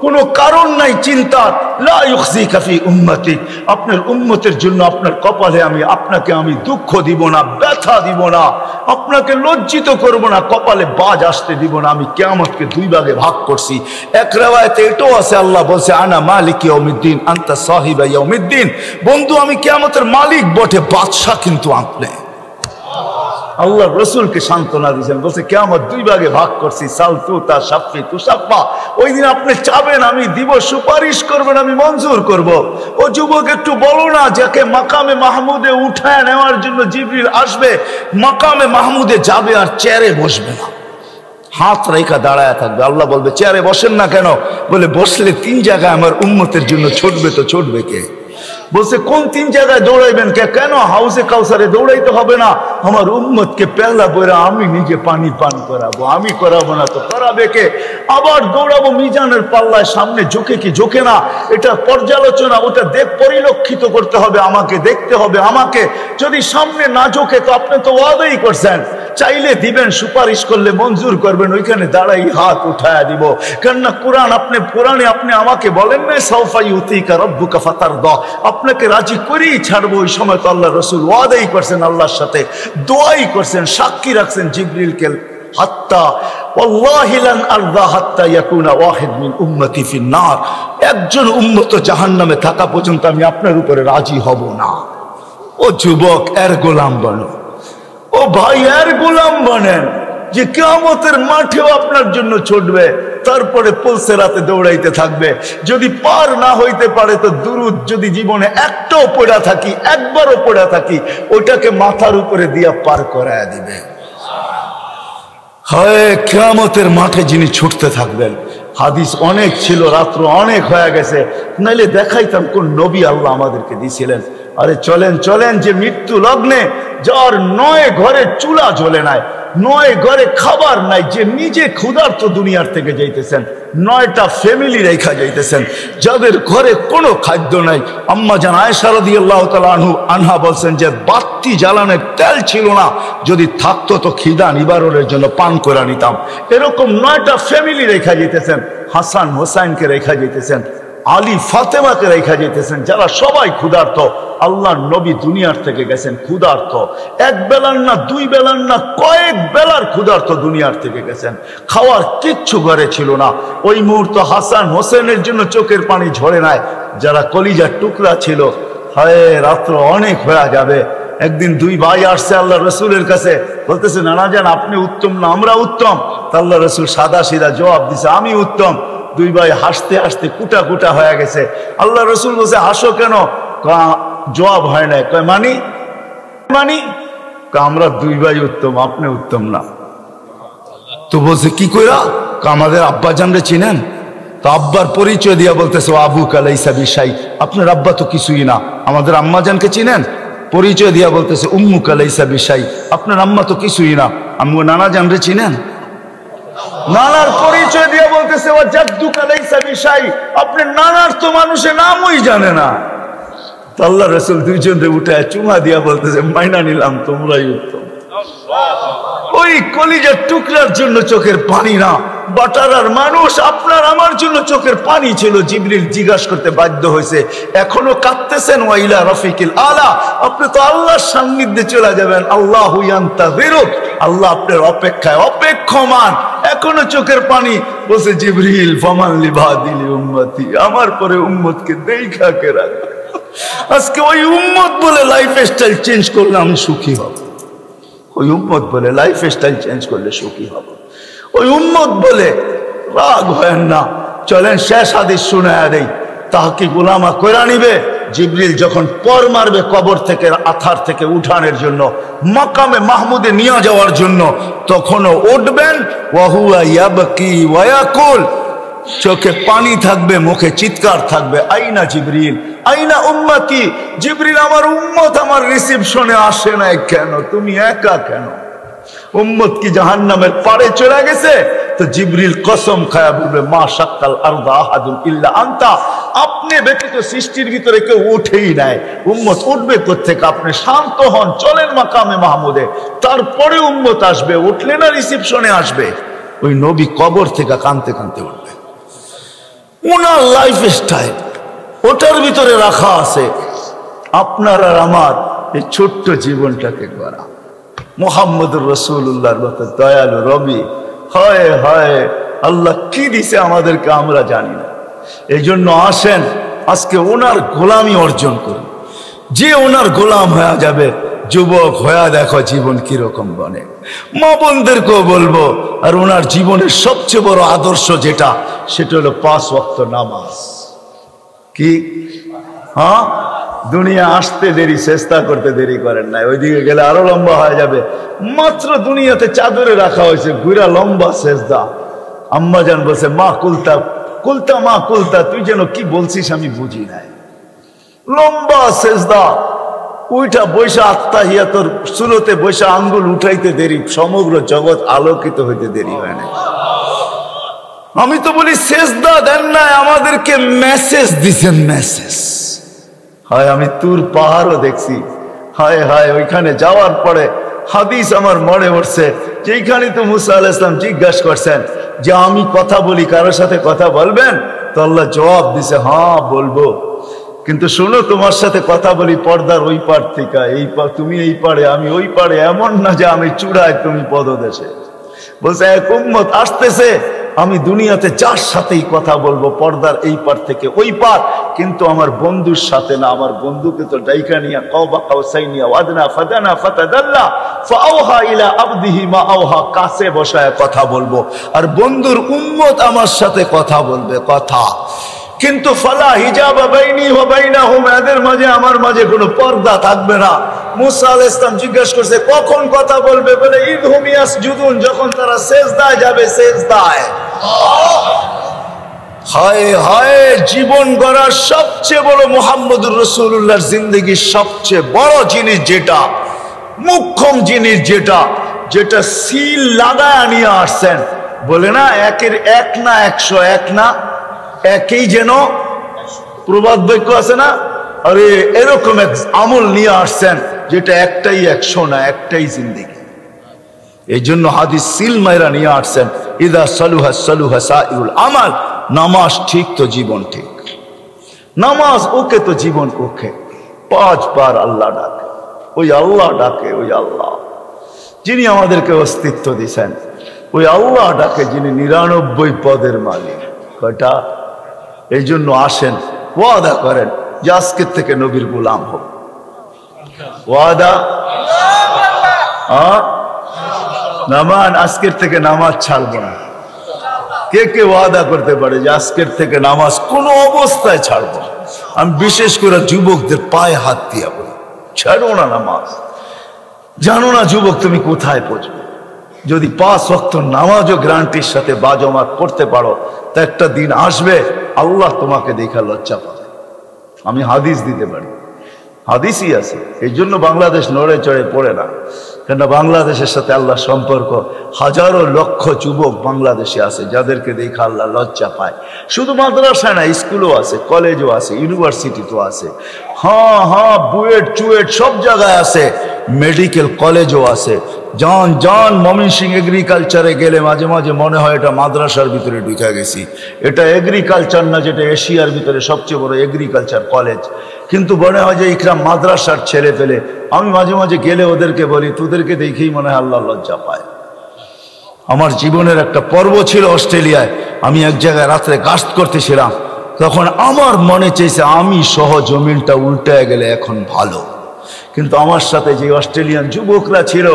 কোনো কারণ নাই চিন্তার। লা ইউখজিকা ফি উম্মতিক, আপনার উম্মতের জন্য আপনার কপালে আপনাকে আমি দুঃখ দিব না, ব্যথা দিব না, আপনাকে লজ্জিত করব না, কপালে বাজ আসতে দিব না। আমি কিয়ামতকে দুই ভাগে ভাগ করছি। এক riwayate এটাও আছে, আল্লাহ বলছে আনা মালিক ইয়াউমিদ্দিন আনতা সাহিবা ইয়াউমিদ্দিন, বন্ধু আমি কিয়ামতের মালিক বটে, বাদশা কিন্তু আপনি। আল্লাহ রসুলকে সান্ত্বনা দিয়েছেন, বলছে কিয়ামত দুই ভাগে ভাগ করছি, সালতুতা শাফি তুসাফা, ওই দিন আপনি চাবেন আমি দিব, সুপারিশ করবেন আমি মঞ্জুর করব। ও যুবক একটু বলো না, যাকে মাকামে মাহমুদে উঠায় নেওয়ার জন্য জিবরিল আসবে, মাকামে মাহমুদে যাবে আর চেয়ারে বসবে না, হাত রেখা দাঁড়ায় থাকবে। আল্লাহ বলবে চেয়ারে বসেন না কেন? বলে বসলে তিন জায়গায় আমার উম্মতের জন্য ছুটবে, তো ছুটবে কে? বলছে কোন তিন জায়গায় দৌড়াইবেন? কেন হাউসে কাউসারে দৌড়াইতে হবে না, আমার উম্মতকে পেহলা বইরা আমি নিজে পানি পান করাবো, আমি করাবো না তো করাবে কে? আবার দৌড়াবো মিজানের পাল্লায়, সামনে ঝোঁকে কি ঝোঁকে না, এটা পর্যালোচনা, ওটা পরিলক্ষিত করতে হবে আমাকে, দেখতে হবে আমাকে। যদি সামনে না ঝোঁকে তো আপনি তো ওয়াদাই করছেন, চাইলে দিবেন, সুপারিশ করলে মঞ্জুর করবেন, ওইখানে দাঁড়াই হাত উঠায়া দিব। কেননা কোরআনে আপনি আমাকে বলেন না সাউফা ইউতিকা রাব্বুকা ফাতারদা, আপনাকে রাজি করেই ছাড়বো। ওই সময় তো আল্লাহ রসুল ওয়াদাই করছেন, আল্লাহর সাথে দোয়াই করছেন, সাক্ষী রাখছেন জিবরিলকে, হাত্তা ওয়াল্লাহি লান আরদা হাত্তা ইয়াকুনা ওয়াহিদ মিন উম্মতি ফিন নার, একজন উম্মত জাহান্নামে থাকা পর্যন্ত আমি আপনার উপরে রাজি হব না। ও যুবক, এর গোলাম বনো, ও ভাই এর গোলাম বনেন, যে কিয়ামতের মাঠেও আপনার জন্য ছুটবে, তারপরে পুলসেরাতে দৌড়াইতে থাকবে। যদি পার না হইতে পারে তো দুরুদ যদি জীবনে একটাও পড়া থাকি, একবারও পড়া থাকি, ওটাকে মাথার উপরে দিয়া পার করায়া দিবে। হয় কিয়ামতের মাঠে যিনি ছুটতে থাকবেন। হাদিস অনেক ছিল, রাত্র অনেক হয়ে গেছে, নাইলে দেখাইতাম কোন নবী আল্লাহ আমাদেরকে দিয়েছিলেন। আরে চলেন চলেন, যে মৃত্যু লগ্নে, যার 9 ঘরে চুলা জ্বলে নাই, 9 ঘরে খাবার নাই, যে নিজে ক্ষুধার্ত দুনিয়ার থেকে যাইতেছেন, 9টা ফ্যামিলি রেখা যাইতেছেন, যাদের ঘরে কোনো খাদ্য নাই। আম্মা জান আয়েশা রাদিয়াল্লাহু তাআলা আনহা বলছেন যে বাতি জ্বালানোর তেল ছিল না, যদি থাকতো তো খিদা নিবারণের জন্য পান করে নিতাম। এরকম 9টা ফ্যামিলি রেখা যেতেছেন, হাসান হোসাইনকে রেখা যেতেছেন, আলী ফাতেমাকে রেখা যেতেছেন, যারা সবাই ক্ষুধার্ত। আল্লাহর নবী দুনিয়ার থেকে গেছেন ক্ষুধার্ত, এক বেলার না, দুই বেলার না, কয়েক বেলার ক্ষুধার্ত দুনিয়ার থেকে গেছেন। খাওয়ার কিচ্ছু ঘরে ছিল না। ওই মুহূর্ত হাসান হোসেনের জন্য চোখের পানি ঝরে নাই, যারা কলিজার টুকরা ছিল। হায় রাত্র অনেক হয়ে যাবে। একদিন দুই ভাই আসছে আল্লাহ রসুলের কাছে, বলতেছে নানা জান আপনি উত্তম না আমরা উত্তম? আল্লাহ রসুল সাদা সিধা জবাব দিছে আমি উত্তম। দুই ভাই হাসতে হাসতে কুটা কুটা হয়ে গেছে। আল্লাহ রসুল বলছে হাসো কেন? জবাব হয় নাই। কয় মানি মানি আমরা দুই ভাই উত্তম, আপনি উত্তম না। তো বলছে কি কইরা? আমাদের আব্বা জানরে চিনেন? তো আব্বার পরিচয় দিয়া বলতেছে আবু কালাইসা বিশাই, আপনার আব্বা তো কিছুই না। আমাদের আম্মা জানকে চিনেন? পরিচয় দিয়া বলতেছে উম্মু কালাইসা বিশাই, আপনার আম্মা তো কিছুই না। আম্মু নানা জানরে চিনেন? নানার পরিচয় দিয়ে বলতেছে ও জাদ্দু কালাইসা বিশাই, আপনার নানার তো মানুষের নামই জানে না। আল্লাহ রসুল দুইজনরে উঠে চুমা দিয়া বলতেছে মাইনা নিলাম, তোমরাই উত্তম। ওই কলিজার টুকরার জন্য চোখের পানি না, বাটারার মানুষ আপনার আমার জন্য চোখের পানি ছিল। জিবরিল জিজ্ঞাসা করতে বাধ্য হয়েছে এখনো কাঁদতেছেন? ওয়াইলা রফিকিল আলা, আপনি তো আল্লাহর সান্নিধ্যে চলে যাবেন। আল্লাহু ইয়ান্তাযিরুক, আল্লাহ আপনার অপেক্ষায় অপেক্ষমান, এখনো চোখের পানি। বলছে জিবরিল ফামান লিবাদিলি উম্মতি, আমার পরে উম্মতকে দেখা কে রাখবে। আজকে ওই উম্মত বলে লাইফ স্টাইল চেঞ্জ করলে আমি সুখী হব। ওই উম্মত বলে লাইফ স্টাইল চেঞ্জ করলে সুখী হব। ওই উম্মত বলে রাগ হয় না। চলেন শেষ হাদিস শুনায়া দেই, তাহকিক উলামা কইরা নিবে। জিবরিল যখন পর মারবে কবর থেকে, আথার থেকে উঠানোর জন্য, মাকামে মাহমুদে নিয়ে যাওয়ার জন্য, তখনও উঠবেন ওয়া হুয়া ইয়াবকি ওয়া ইয়াকুল, চোখে পানি থাকবে, মুখে চিৎকার থাকবে, আইনা জিবরিল আইনা উম্মতি। জিবরিল আমার উম্মত আমার রিসিপশনে আসে নাই কেন? তুমি একা কেন? উম্মত কি জাহান্নামের পাড়ে চলে গেছে? তো জিবরিল কসম খায়া বলবে, মা শাক্কাল আরদা আহাদুন ইল্লা আনতা, আপনি ব্যতীত সৃষ্টির ভিতরে কেউ উঠেই নাই। উম্মত উঠবে কোত্থেকে? আপনি শান্ত হন, চলেন মাকামে মাহমুদে, তারপরে উম্মত আসবে। উঠলে না রিসিপশনে আসবে। ওই নবী কবর থেকে কাঁদতে কাঁদতে উঠবে। ওনার লাইফ স্টাইল ওটার ভিতরে রাখা আছে। আপনার আর আমার এই ছোট্ট জীবনটাকে গড়া। মুহাম্মদুর রাসূলুল্লাহর মতো দয়ালু রবি, হয় হয় আল্লাহ কি দিছে আমাদেরকে আমরা জানি না। এই জন্য আসেন আজকে ওনার গোলামি অর্জন করি। যে ওনার গোলাম হয়ে যাবে, যুবক হয়ে দেখো জীবন কিরকম বনে। মা বোনদেরকেও বলবো, আর ওনার জীবনের সবচেয়ে বড় আদর্শ যেটা, সেটা হলো 5 ওয়াক্ত নামাজ। কি হ্যাঁ, দুনিয়া আসতে দেরি, চেষ্টা করতে দেরি করেন নাই। ওইদিকে গেলে আরো লম্বা হয়ে যাবে। মাত্র দুনিয়াতে চাদরে রাখা হয়েছে, ঘুরা লম্বা সেজদা। আম্মা জান বলছে, মা কুলতা কুলতা, মা কুলতা, তুই যেন কি বলছিস আমি বুঝি নাই। লম্বা সেজদা, উইটা বৈশা আত্মাহিয়াতর সুরতে বৈশা আঙ্গুল উঠাইতে দেরি, সমগ্র জগৎ আলোকিত হইতে দেরি হয় না। আমি তো বলি সেজদা দেন নাই, আমাদেরকে মেসেজ দিছেন, মেসেজ। হয় আমি তুর পাহাড়ও দেখছি, হায় হায় ওইখানে যাওয়ার পরে হাদিস আমার মনে পড়ছে, যেখানে তো মুসা আলাইহিস সালাম জিজ্ঞাসা করছেন যে আমি কথা বলি, কারোর সাথে কথা বলবেন? তো আল্লাহ জবাব দিছে, হ্যাঁ বলবো, কিন্তু শোনো তোমার সাথে কথা বলি পর্দার ওই পার থেকে, এই পার তুমি এই পারে আমি ওই পারে, এমন না যে আমি চূড়ায় তুমি পদদেশে। বলছে এক উম্মত আসতেছে, আমি দুনিয়াতে যার সাথেই কথা বলবো পর্দার এই পার থেকে ওই পার, কিন্তু আমার বন্ধুর সাথে না। আমার বন্ধুকে তো ডাইকা নিয়া কাওবা কাউসাইনিয়া ওয়াদনা ফাদানা ফাতাদাল্লা ফাআওহা ইলা আবদিহি মা আওহা, কাছে বসায় কথা বলবো, আর বন্ধুর উম্মত আমার সাথে কথা বলবে কথা। কিন্তু ফালা হিজাবা বাইনি ওয়া বাইনাহুম, এদের মাঝে আমার মাঝে কোনো পর্দা থাকবে না। মুসা আলাইহিস সালাম জিজ্ঞাসা করছে কখন কথা বলবে? বলে ইদহুম ইয়াসজুদুন, যখন তারা সিজদায় যাবে, সিজদায়। হায় হায়, জীবন গড়ার সবচেয়ে বড় মুহাম্মদুর রাসূলুল্লাহর জিন্দেগির সবচেয়ে বড় জিনিস যেটা, মুখ্যম জিনিস যেটা, যেটা সিল লাগায় নিয়ে আসছেন। বলে না একের এক না 100, এক না একই যেন প্রবাদ বাক্য আছে না, আরে এরকম এক আমল নিয়ে আসছেন যেটা একটাই 100 না, একটাই জিন্দেগি। এই জন্য হাদিস সিল মাইরা নিয়ে আসছেন, ইদা সালুহা সালুহা সাইরুল আমাল, নামাজ ঠিক তো জীবন ঠিক, নামাজ ওকে তো জীবন ওকে। 5 বার আল্লাহ ডাকে, ওই আল্লাহ ডাকে, ওই আল্লাহ যিনি আমাদেরকে অস্তিত্ব দিয়েছেন, ওই আল্লাহ ডাকে যিনি 99 পদের মালিক। কয়টা? এই জন্য আসেন, ওয়াদা করেন যে আজকের থেকে নবীর গোলাম হোক। ওয়াদা নামান, আজকের থেকে নামাজ ছাড়বো না। কে কে ওয়াদা করতে পারে যে আজকের থেকে নামাজ কোনো অবস্থায় ছাড়বো? আমি বিশেষ করে যুবকদের পায়ে হাত দিয়া বলি, ছাড়ো না নামাজ। জানো না যুবক তুমি কোথায় পৌঁছবে? যদি 5 ওয়াক্ত নামাজও গ্যারান্টির সাথে বাজমাত করতে পারো, তা একটা দিন আসবে আল্লাহ তোমাকে দেখা লজ্জা পাবে। আমি হাদিস দিতে পারি, হাদিসই আছে। এই জন্য বাংলাদেশ নড়ে চড়ে পড়ে না, কেন বাংলাদেশের সাথে আল্লাহ সম্পর্ক। হাজারো লক্ষ যুবক বাংলাদেশে আছে যাদেরকে দেখা আল্লাহ লজ্জা পায়। শুধু মাদ্রাসা না, স্কুলও আছে, কলেজও আছে, ইউনিভার্সিটি তো আছে, হ্যাঁ হ্যাঁ বুয়েট চুয়েট সব জায়গায় আছে, মেডিকেল কলেজও আছে। যান ময়মনসিংহ এগ্রিকালচারে গেলে মাঝে মাঝে মনে হয় এটা মাদ্রাসার ভিতরে ঢুকে গেছি। এটা এগ্রিকালচার না, যেটা এশিয়ার ভিতরে সবচেয়ে বড় এগ্রিকালচার কলেজ, কিন্তু মনে হয় যে ইকরাম মাদ্রাসার ছেলে পেলে। আমি মাঝে মাঝে গেলে ওদেরকে বলি, তোদেরকে দেখেই মনে হয় আল্লাহ লজ্জা পায়। আমার জীবনের একটা পর্ব ছিল অস্ট্রেলিয়ায়, আমি এক জায়গায় রাত্রে গাস্ত করতেছিলাম, তখন আমার মনে চেয়েছে আমি সহ জমিনটা উল্টায় গেলে এখন ভালো। কিন্তু আমার সাথে যে অস্ট্রেলিয়ান যুবকরা ছিল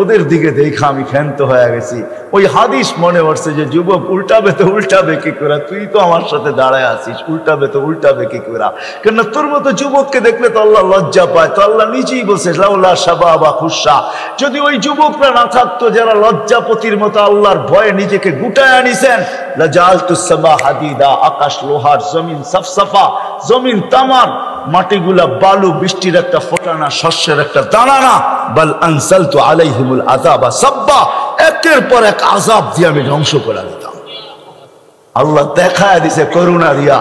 ওদের দিকে দেখা আমি ক্ষান্ত হয়ে গেছি। ওই হাদিস মনে পড়ছে যে যুবক উল্টাবে তো উল্টাবে কি করে, তুই তো আমার সাথে দাঁড়ায় আছিস, উল্টাবে তো উল্টাবে কি করে? কেন তোর মতো যুবককে দেখলে তো আল্লাহ লজ্জা পায়। তো আল্লাহ নিজেই বলছে লাউলা শাবাবা খুশা, যদি ওই যুবকরা না থাকতো যারা লজ্জাপতির মতো আল্লাহর ভয়ে নিজেকে গুটায় আনিছেন, লাজালতুস সামা হাদিদা, আকাশ লোহার, জমিন সফসফা, জমিন তামার, মাটিগুলা বালু, বৃষ্টির একটা ফোঁটা না, শস্যের একটা দানা না। বাল আনসালতু আলাইহিমুল আযাবা সাব্বা, একের পর এক আযাব দিয়ে আমি ধ্বংস করে দিতাম। আল্লাহ দেখায় দিছে করুণা দিয়া,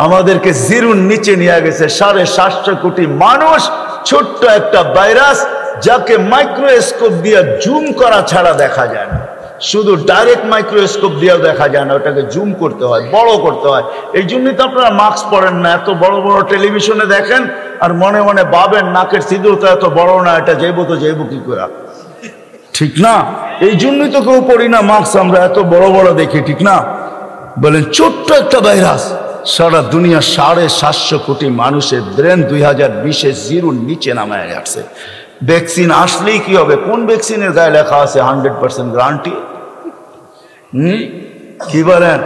আমাদেরকে জিরুর নিচে নিয়ে গেছে। 750 কোটি মানুষ, ছোট্ট একটা ভাইরাস যাকে মাইক্রোস্কোপ দিয়ে জুম করা ছাড়া দেখা যায় না। শুধু ডাইরেক্ট মাইক্রোস্কোপ দিয়েও দেখা যায় না, ওটাকে জুম করতে হয়, বড় করতে হয়। এই জন্যই তো আপনারা মাস্ক পরেন না। এত বড় বড় টেলিভিশনে দেখেন আর মনে মনে ভাবেন নাকের সিঁদুর তো এত বড় না, এটা যাইব তো যাইব কি করে, ঠিক না? এই জন্যই তো কেউ পড়ি না মাস্ক, আমরা এত বড় বড় দেখি, ঠিক না? বলেন ছোট্ট একটা ভাইরাস সারা দুনিয়া 750 কোটি মানুষের ব্রেন 2020-এ জিরোর নিচে নামায় যাচ্ছে। ভ্যাকসিন আসলেই কি হবে? কোন ভ্যাকসিনের গায়ে লেখা আছে 100% গ্যারান্টি? কি বলেন?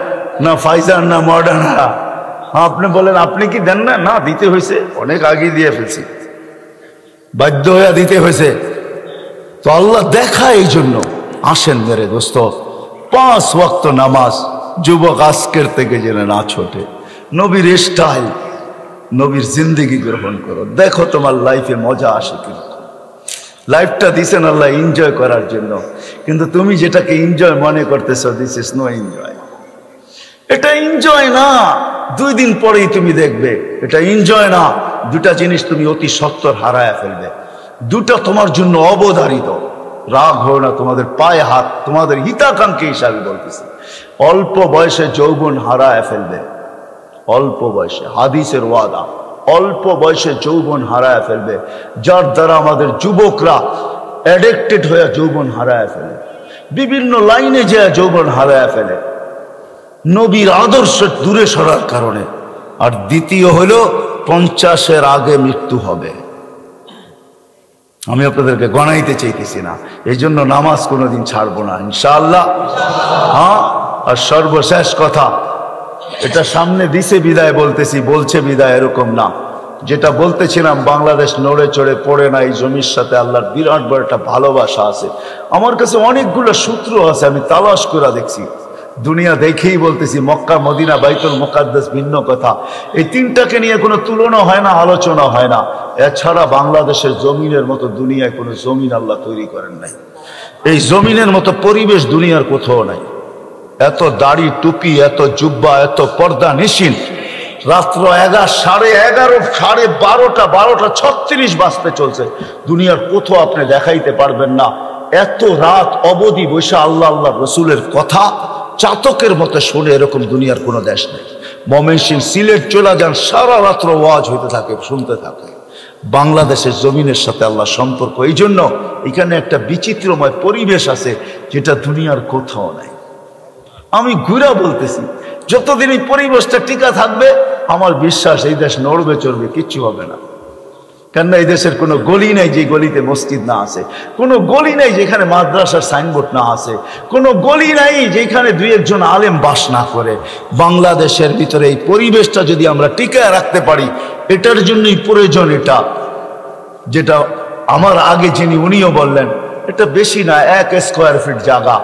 না ফাইজার না মডার্না। আপনি বলেন আপনি কি দেন না? না, দিতে হয়েছে, অনেক আগে দিয়ে ফেলছি, বাধ্য হয়ে দিতে হয়েছে। তো আল্লাহ দেখা, এই জন্য আসেন মেরে দোস্ত, 5 ওয়াক্ত নামাজ যুবক আজকের থেকে জেনে না ছোটে। নবীর স্টাইল, নবীর জিন্দেগি গ্রহণ করো, দেখো তোমার লাইফে মজা আসে কিরকম। লাইফটা দিছেন আল্লাহ এনজয় করার জন্য, কিন্তু তুমি যেটাকে এনজয় মনে করতেছ, দিস ইজ নো এনজয়। এটা এনজয় না, 2 দিন পরেই তুমি দেখবে এটা এনজয় না। দুটা জিনিস তুমি অতি সত্বর হারায় ফেলবে, দুটা তোমার জন্য অবধারিত। রাগ হো না, তোমাদের পায়ে হাত, তোমাদের হিতাকাঙ্ক্ষী হিসাবে বলতেছে। অল্প বয়সে যৌবন হারায় ফেলবে, অল্প বয়সে, হাদিসের ওয়াদা, অল্প বয়সে যৌবন হারায় ফেলবে। যার দ্বারা আমাদের যুবকরা অ্যাডিক্টেড হয়ে যৌবন হারায় ফেলে, বিভিন্ন লাইনে যে যৌবন হারায় ফেলে, নবীর আদর্শ দূরে সরার কারণে। আর দ্বিতীয় হলো 50-এর আগে মৃত্যু হবে। আমি আপনাদেরকে গণাইতে চাইতেছি না, এই জন্য নামাজ কোনোদিন ছাড়বো না ইনশাআল্লাহ। হ্যাঁ, আর সর্বশেষ কথা, এটা সামনে দিছে বিদায় বলতেছি, বলছে বিদায়, এরকম না। যেটা বলতেছিলাম, বাংলাদেশ নড়ে চড়ে পড়ে না, এই জমির সাথে আল্লাহর বিরাট বড় একটা ভালোবাসা আছে। আমার কাছে অনেকগুলো সূত্র আছে, আমি তালাশ করে দেখছি, দুনিয়া দেখেই বলতেছি। মক্কা, মদিনা, বাইতুল মুকাদ্দাস ভিন্ন কথা, এই তিনটাকে নিয়ে কোনো তুলনা হয় না, আলোচনা হয় না। এছাড়া বাংলাদেশের জমিনের মতো দুনিয়ায় কোনো জমিন আল্লাহ তৈরি করেন নাই। এই জমিনের মতো পরিবেশ দুনিয়ার কোথাও নাই। এত দাড়ি টুপি, এত জুব্বা, এত পর্দা নিশিন, রাত্র 11:30, 12:36 বাজতে চলছে, দুনিয়ার কোথাও আপনি দেখাইতে পারবেন না। এত রাত অবধি বসে আল্লাহ আল্লাহ রসুলের কথা চাতকের মতো শুনে, এরকম দুনিয়ার কোনো দেশ নেই। ময়মনসিংহ, সিলেট চলে যান, সারা রাত্র ওয়াজ হইতে থাকে, শুনতে থাকে। বাংলাদেশের জমিনের সাথে আল্লাহ সম্পর্ক, এই জন্য এখানে একটা বিচিত্রময় পরিবেশ আছে যেটা দুনিয়ার কোথাও নাই। আমি ঘুরা বলতেছি, যতদিন এই পরিবেশটা টিকা থাকবে, আমার বিশ্বাস এই দেশ নড়বে চড়বে, কিচ্ছু হবে না। কেননা এই দেশের কোনো গলি নাই যে গলিতে মসজিদ না আছে, কোনো গলি নাই যেখানে মাদ্রাসার সাইনবোর্ড না আছে, কোনো গলি নাই যেখানে 2-1 আলেম বাস না করে। বাংলাদেশের ভিতরে এই পরিবেশটা যদি আমরা টিকায় রাখতে পারি, এটার জন্যই প্রয়োজন এটা, যেটা আমার আগে যিনি উনিও বললেন, এটা বেশি না, 1 স্কোয়ার ফিট জায়গা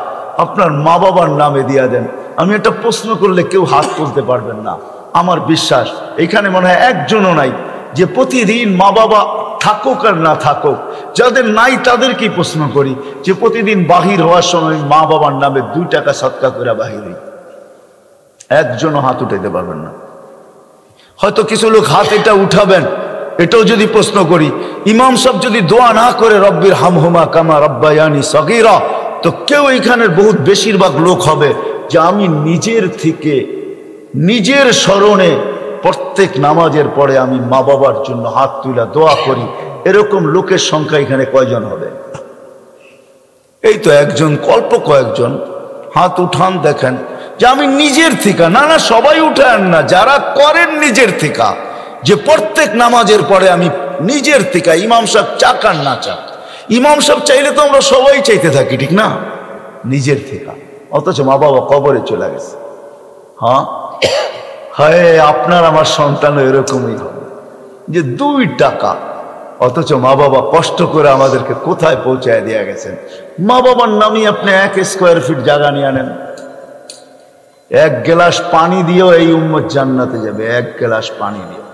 আপনার মা বাবার নামে দিয়া দেন। আমি এটা প্রশ্ন করলে কেউ হাত তুলতে পারবেন না। আমার বিশ্বাস এখানে মনে হয় একজনও নাই যে প্রতিদিন মা বাবা থাকুক আর না থাকুক, যাদের নাই তাদেরকেই প্রশ্ন করি যে প্রতিদিন বাহির হওয়ার সময় মা বাবার নামে 2 টাকা সদকা করে বাহির হই। একজনও হাত উঠাইতে পারবেন না। হয়তো কিছু লোক হাত এটা উঠাবেন, এটাও যদি প্রশ্ন করি, ইমাম সাহেব যদি দোয়া না করে রব্বির হামহুমা কামা রব্বায়ানি সগীরা, তো কেউ এখানের বহুত বেশিরভাগ লোক হবে যে আমি নিজের থেকে, নিজের স্মরণে প্রত্যেক নামাজের পরে আমি মা বাবার জন্য হাত তুলে দোয়া করি। এরকম লোকের সংখ্যা এখানে কয়জন হবে? এই তো একজন, অল্প কয়েকজন। হাত উঠান, দেখেন যে আমি নিজের থেকে, না না সবাই উঠান না, যারা করেন নিজের থেকে, যে প্রত্যেক নামাজের পরে আমি নিজের থেকে, ইমাম সাহেব চাক আর না চাক, ইমাম সাহেব চাইলে তো আমরা সবাই চাইতে থাকি, ঠিক না? নিজের থেকে, অথচ মা বাবা কবরে চলে গেছে। হ্যাঁ, হায় আপনার আমার সন্তানও এরকমই হবে যে 2 টাকা, অথচ মা বাবা কষ্ট করে আমাদেরকে কোথায় পৌঁছায় দিয়ে গেছেন। মা বাবার নামই আপনি 1 স্কোয়ার ফিট জায়গা নিয়ে আনেন, 1 গ্লাস পানি দিয়েও এই উম্মত জান্নাতে যাবে, 1 গ্লাস পানি দিয়ে।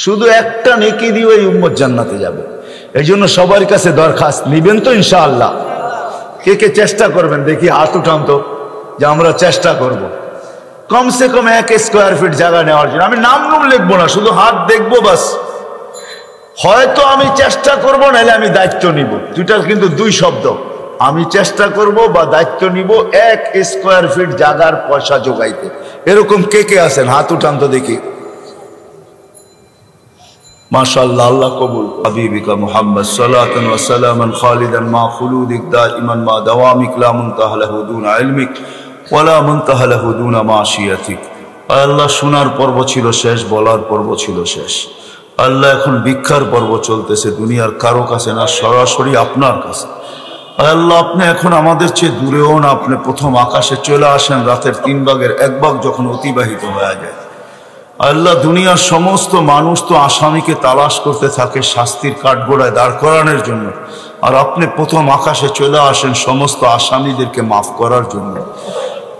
শুধু একটা নেকি দিয়ে ওই উম্মত জান্নাতে যাবে। এই জন্য সবার কাছে দরখাস্ত, নিবেন তো ইনশাআল্লাহ? কে কে চেষ্টা করবেন দেখি, হাত উঠান তো, যে আমরা চেষ্টা করব কমসে কম 1 স্কোয়ার ফিট জায়গা নেওয়ার জন্য। আমি নাম লিখবো না, শুধু হাত দেখবো বাস। হয়তো আমি চেষ্টা করব, নাহলে আমি দায়িত্ব নিব। দুইটার কিন্তু দুই শব্দ, আমি চেষ্টা করব বা দায়িত্ব নিব 1 স্কোয়ার ফিট জায়গার পয়সা জোগাইতে। এরকম কে কে আছেন? হাত উঠান তো দেখি। মাশাআল্লাহ, আল্লাহ কবুল। হাবিবিকা মুহাম্মদ সালাতান ওয়া সালামান খালিদান মা খুলুদিক দাইমান মা দাওয়ামিক লা মুনতাহা লাহু দুনা ইলমিক ওয়া লা মুনতাহা লাহু দুনা মাশিয়াতিক। আল্লাহ, শোনার পর্ব ছিল শেষ, বলার পর্ব ছিল শেষ। আল্লাহ, এখন ভিক্ষার পর্ব চলতেছে, দুনিয়ার কারো কাছে না, সরাসরি আপনার কাছে। আল্লাহ, আপনি এখন আমাদের চেয়ে দূরেও না, আপনি প্রথম আকাশে চলে আসেন। রাতের 3 ভাগের 1 ভাগ যখন অতিবাহিত হয়ে যায়, আল্লাহ, দুনিয়ার সমস্ত মানুষ তো আসামিকে তালাশ করতে থাকে শাস্তির কাঠগড়ায় দাঁড় করানোর জন্য, আর আপনি প্রথম আকাশে চলে আসেন সমস্ত আসামিদেরকে মাফ করার জন্য।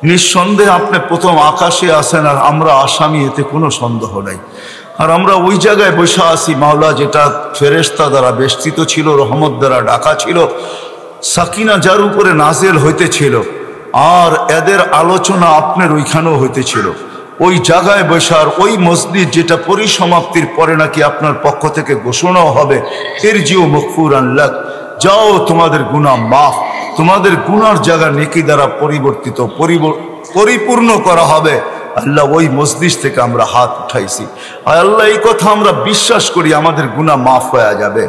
নিঃসন্দেহে আপনি প্রথম আকাশে আসেন, আর আমরা আসামি, এতে কোনো সন্দেহ নাই। আর আমরা ওই জায়গায় বসে আছি মাওলা, যেটা ফেরেশতা দ্বারা বেষ্টিত ছিল, রহমত দ্বারা ঢাকা ছিল, সাকিনা যার উপরে নাজেল হইতেছিল, আর এদের আলোচনা আপনার ওইখানেও হইতেছিল। ওই জায়গায় বসার ওই মসজিদ, যেটা পরিসমাপ্তির পরে নাকি আপনার পক্ষ থেকে ঘোষণাও হবে, ইরজিউ মাগফুরান লাক, যাও তোমাদের গুনাহ মাফ, তোমাদের গুনার জায়গা নেকি দ্বারা পরিপূর্ণ করা হবে। আল্লাহ, ওই মসজিদ থেকে আমরা হাত উঠাইছি। আল্লাহ, এই কথা আমরা বিশ্বাস করি, আমাদের গুনাহ মাফ হয়ে যাবে।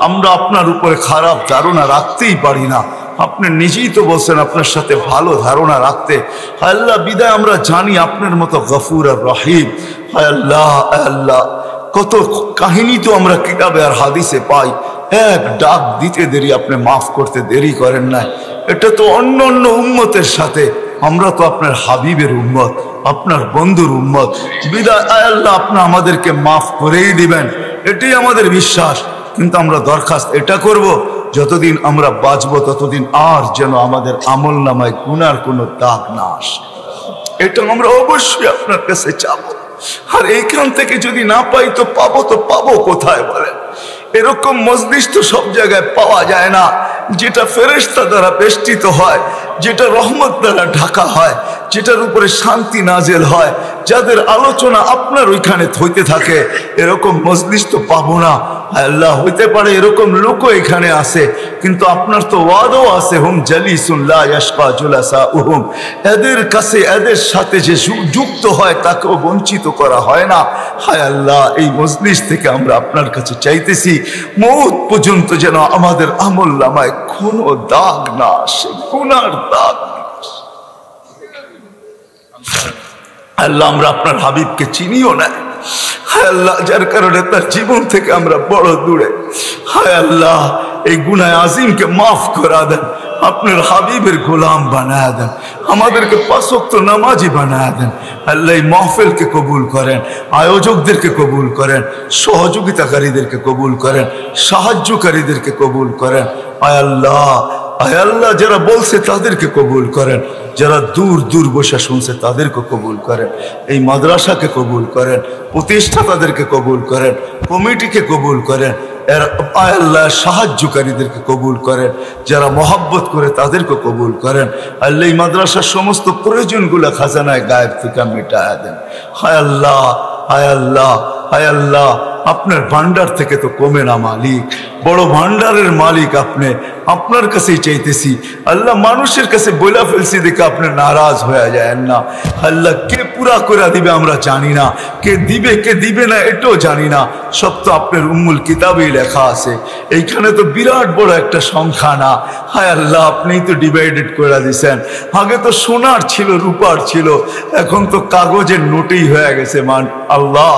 আমরা আপনার উপরে খারাপ ধারণা রাখতেই পারি না। আপনি নিজেই তো বলছেন আপনার সাথে ভালো ধারণা রাখতে। আল্লাহ, বিদায় আমরা জানি আপনার মতো গফুর আর রহিম। আল্লাহ, আল্লাহ, কত কাহিনী তো আমরা কিতাবে আর হাদিসে পাই। এক ডাক দিতে দেরি, আপনি মাফ করতে দেরি করেন না। এটা তো অন্য অন্য উম্মতের সাথে, আমরা তো আপনার হাবিবের উম্মত, আপনার বন্ধুর উম্মত। বিদায় আল্লাহ, আপনি আমাদেরকে মাফ করেই দিবেন, এটাই আমাদের বিশ্বাস। কিন্তু আমরা দরখাস্ত এটা করব, যতদিন আমরা বাঁচবো ততদিন আর যেন আমাদের আমল নামায় গুনার কোনো দাগ না আসে। এটা আমরা অবশ্যই আপনার কাছে চাবো। আর এইখান থেকে যদি না পাই তো পাবো কোথায় বলেন? এরকম মজলিস তো সব জায়গায় পাওয়া যায় না, যেটা ফেরেশতা দ্বারা বেষ্টিত হয়, যেটা রহমত দ্বারা ঢাকা হয়, যেটার উপরে শান্তি নাজেল হয়, যাদের আলোচনা আপনার ওইখানে হইতে থাকে। এরকম মজলিস তো পাবো না। আল্লাহ, হইতে পারে এরকম লোকও এখানে আছে, কিন্তু আপনার তো ওয়াদাও আছে, হুম জালিসুন লা ইয়াশকা জুলাসাউহুম, এদের কাছে এদের সাথে যে যুক্ত হয় তাকেও বঞ্চিত করা হয় না। হায় আল্লাহ, এই মজলিস থেকে আমরা আপনার কাছে চাইতেছি, মওত পর্যন্ত যেন আমাদের আমল নামায় কোনো দাগ না আসে, গুনার দাগ। আল্লাহ, আমরা আপনার হাবিবকে চিনিও না। হায় আল্লাহ, যার কারণে তার জীবন থেকে আমরা বড় দূরে। হায় আল্লাহ, এই গুনাহ আজিমকে মাফ করা দেন, আপনার হাবিবের গোলাম বানায় দেন, আমাদেরকে 5 ওয়াক্ত নামাজি বানায় দেন। আল্লাহ, এই মাহফিলকে কবুল করেন, আয়োজকদেরকে কবুল করেন, সহযোগিতাকারীদেরকে কবুল করেন, সাহায্যকারীদেরকে কবুল করেন। আয় আল্লাহ, আয় আল্লাহ, যারা বলছে তাদেরকে কবুল করেন, যারা দূর দূর বসে শুনছে তাদেরকে কবুল করেন, এই মাদ্রাসাকে কবুল করেন, প্রতিষ্ঠাতাদেরকে কবুল করেন, কমিটিকে কবুল করেন। আয় আল্লাহ, সাহায্যকারীদেরকে কবুল করেন, যারা মহব্বত করে তাদেরকে কবুল করেন। আল্লাহ, এই মাদ্রাসার সমস্ত প্রয়োজনগুলো খাজানায় গায়েব থেকে মিটায়া দেন। হায় আল্লাহ, হায় আল্লাহ, হায় আল্লাহ, আপনার ভান্ডার থেকে তো কমে না মালিক, বড় ভান্ডারের মালিক আপনি। আপনার কাছেই চাইতেছি আল্লাহ, মানুষের কাছে বলে ফেলছি দেখে আপনি নারাজ হয়ে যায় না। আল্লাহ, কে পুরা করে দিবে আমরা জানি না, কে দিবে কে দিবে না এটাও জানি না। সব তো আপনার উম্মুল কিতাবেই লেখা আছে। এইখানে তো বিরাট বড় একটা সংখ্যা না। হায় আল্লাহ, আপনিই তো ডিভাইডেড করে দিয়েছেন। আগে তো সোনার ছিল, রূপার ছিল, এখন তো কাগজের নোটেই হয়ে গেছে। মান আল্লাহ,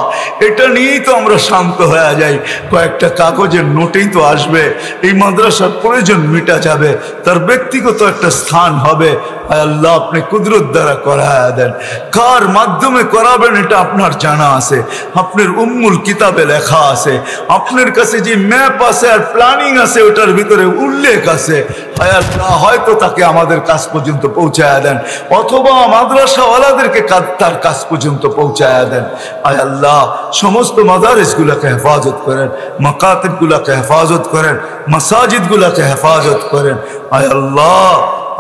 এটা নিয়েই তো আমরা শান্ত হয়ে যাই। কয়েকটা কাগজের নোটেই তো আসবে, এই মাদ্রাসার প্রয়োজন মিটা যাবে, তার ব্যক্তিগত একটা স্থান হবে। আয় আল্লাহ আপনি কুদরত দ্বারা করায়া দেন। কার মাধ্যমে করাবেন এটা আপনার জানা আছে, আপনার উম্মুল কিতাবে লেখা আছে, আপনার কাছে যে ম্যাপ আছে আর প্ল্যানিং আছে ওটার ভিতরে উল্লেখ আছে। আয় আল্লাহ হয়তো তাকে আমাদের কাজ পর্যন্ত পৌঁছায়া দেন, অথবা মাদ্রাসাওয়ালাদেরকে তার কাজ পর্যন্ত পৌঁছায়া দেন। আয় আল্লাহ সমস্ত মাদারিস গুলাকে হেফাজত করেন, মাকাতিব গুলাকে হেফাজত করেন, মাসাজিদ গুলাকে হেফাজত করেন। আয় আল্লাহ,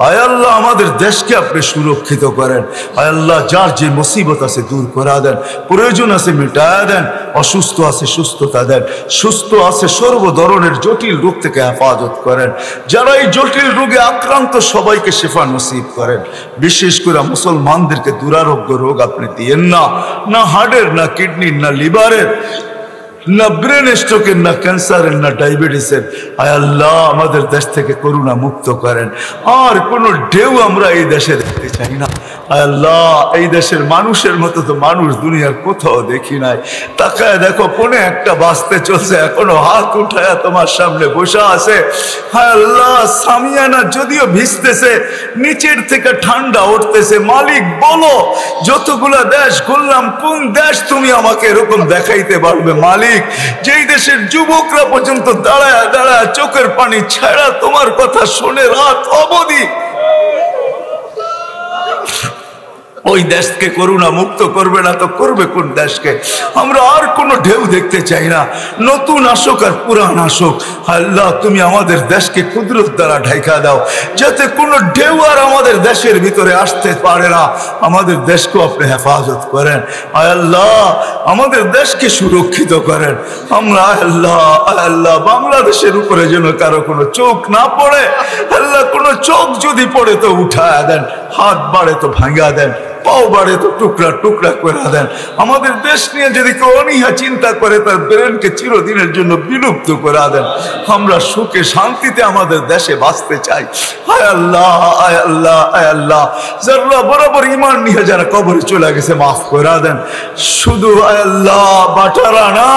আয় আল্লাহ আমাদের দেশকে আপনি সুরক্ষিত করেন। আয় আল্লাহ যার যে মুসিবত আছে দূর করা দেন, প্রয়োজন আছে মিটায়া দেন, অসুস্থ আছে সুস্থতা দেন, সুস্থ আছে সর্ব ধরনের জটিল রোগ থেকে হেফাজত করেন। যারা এই জটিল রোগে আক্রান্ত সবাইকে শিফা নসিব করেন। বিশেষ করে মুসলমানদেরকে দুরারোগ্য রোগ আপনি দিয়েন না, না হার্টের, না কিডনির, না লিভারের, না ব্রেন স্ট্রোকের, না ক্যান্সারের, না ডায়াবেটিসের। আয় আল্লাহ আমাদের দেশ থেকে করোনা মুক্ত করেন। আর কোন ঢেউ আমরা এই দেশে দেখতে চাই না। আয় আল্লাহ এই দেশের মানুষের মতো তো মানুষ দুনিয়ার কোথাও দেখি নাই। তাকায় দেখো কোনে একটা বাঁচতে চলছে, এখনো হাত উঠায় তোমার সামনে বসা আছে। হায় আল্লাহ সামিয়ানা যদিও ভিজতেছে, নিচের থেকে ঠান্ডা উঠতেছে। মালিক বলো যতগুলা দেশ ঘুরলাম, কোন দেশ তুমি আমাকে এরকম দেখাইতে পারবে মালিক, যেই দেশের যুবকরা পর্যন্ত দাঁড়ায় দাঁড়ায় চোখের পানি ছাড়া তোমার কথা শুনে রাত অবধি ওই দেশকে করোনা মুক্ত করবে না তো করবে কোন দেশকে? আমরা আর কোনো ঢেউ দেখতে চাই না, নতুন আসুক আর পুরান আসুক। আল্লাহ তুমি আমাদের দেশকে কুদরত দ্বারা ঢাকা দাও, যাতে কোনো ঢেউ আর আমাদের দেশের ভিতরে আসতে পারে না। আমাদের দেশকেও আপনি হেফাজত করেন। আয় আল্লাহ আমাদের দেশকে সুরক্ষিত করেন। আমরা আল্লাহ আল্লাহ বাংলাদেশের উপরে যেন কারো কোনো চোখ না পড়ে। আল্লাহ কোনো চোখ যদি পড়ে তো উঠায় দেন, হাত বাড়ে তো ভাঙা দেন, পাও বাড়ে তো টুকরা টুকরা করে দেন। আমাদের দেশ নিয়ে যদি কেউ অনীহা চিন্তা করে তার ব্রেনকে চিরদিনের জন্য বিলুপ্ত করে দেন। আমরা সুখে শান্তিতে আমাদের দেশে বাঁচতে চাই। আয় আল্লাহ আয় আল্লাহ আয় আল্লাহ যারা বরাবর ঈমান নিয়ে যারা কবরে চলে গেছে মাফ করে দেন। শুধু আয় আল্লাহ বাটারা না,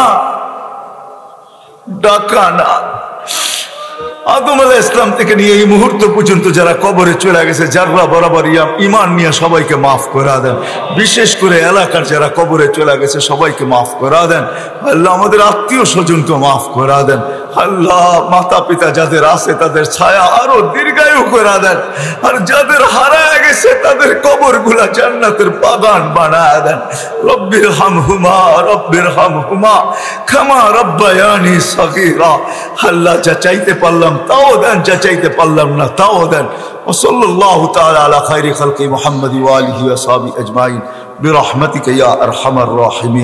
ডাকা না, আদম আলাইহিস সালাম থেকে নিয়ে এই মুহূর্ত পর্যন্ত যারা কবরে চলে গেছে, যারা বরাবর ঈমান নিয়ে সবাইকে মাফ করে দেন। বিশেষ করে এলাকার যারা কবরে চলে গেছে সবাইকে মাফ করে দেন। আল্লাহ আমাদের আত্মীয় স্বজনকে মাফ করে দেন। আল্লাহ মাতা পিতা যাদের আছে তাদের ছায়া আরো দীর্ঘায়ু করে দেন। আর যাদের হারায় গেছে তাদের কবর গুলা জান্নাতের বাগান বানায় দেন। রব্বির হামহুমা রব্বির হামহুমা কামা রব্বায়ানি সগীরা। আল্লাহ যা চাইতে পারলাম তাও দেন, যা চাইতে পারলাম না তাও দেন। ওয়া সাল্লাল্লাহু তাআলা আলা খায়রি খালকি মুহাম্মাদি ওয়া আলিহি ওয়া সাহবিহি আজমাইন বিরহমাতিকা ইয়া আরহামার রাহিমিন।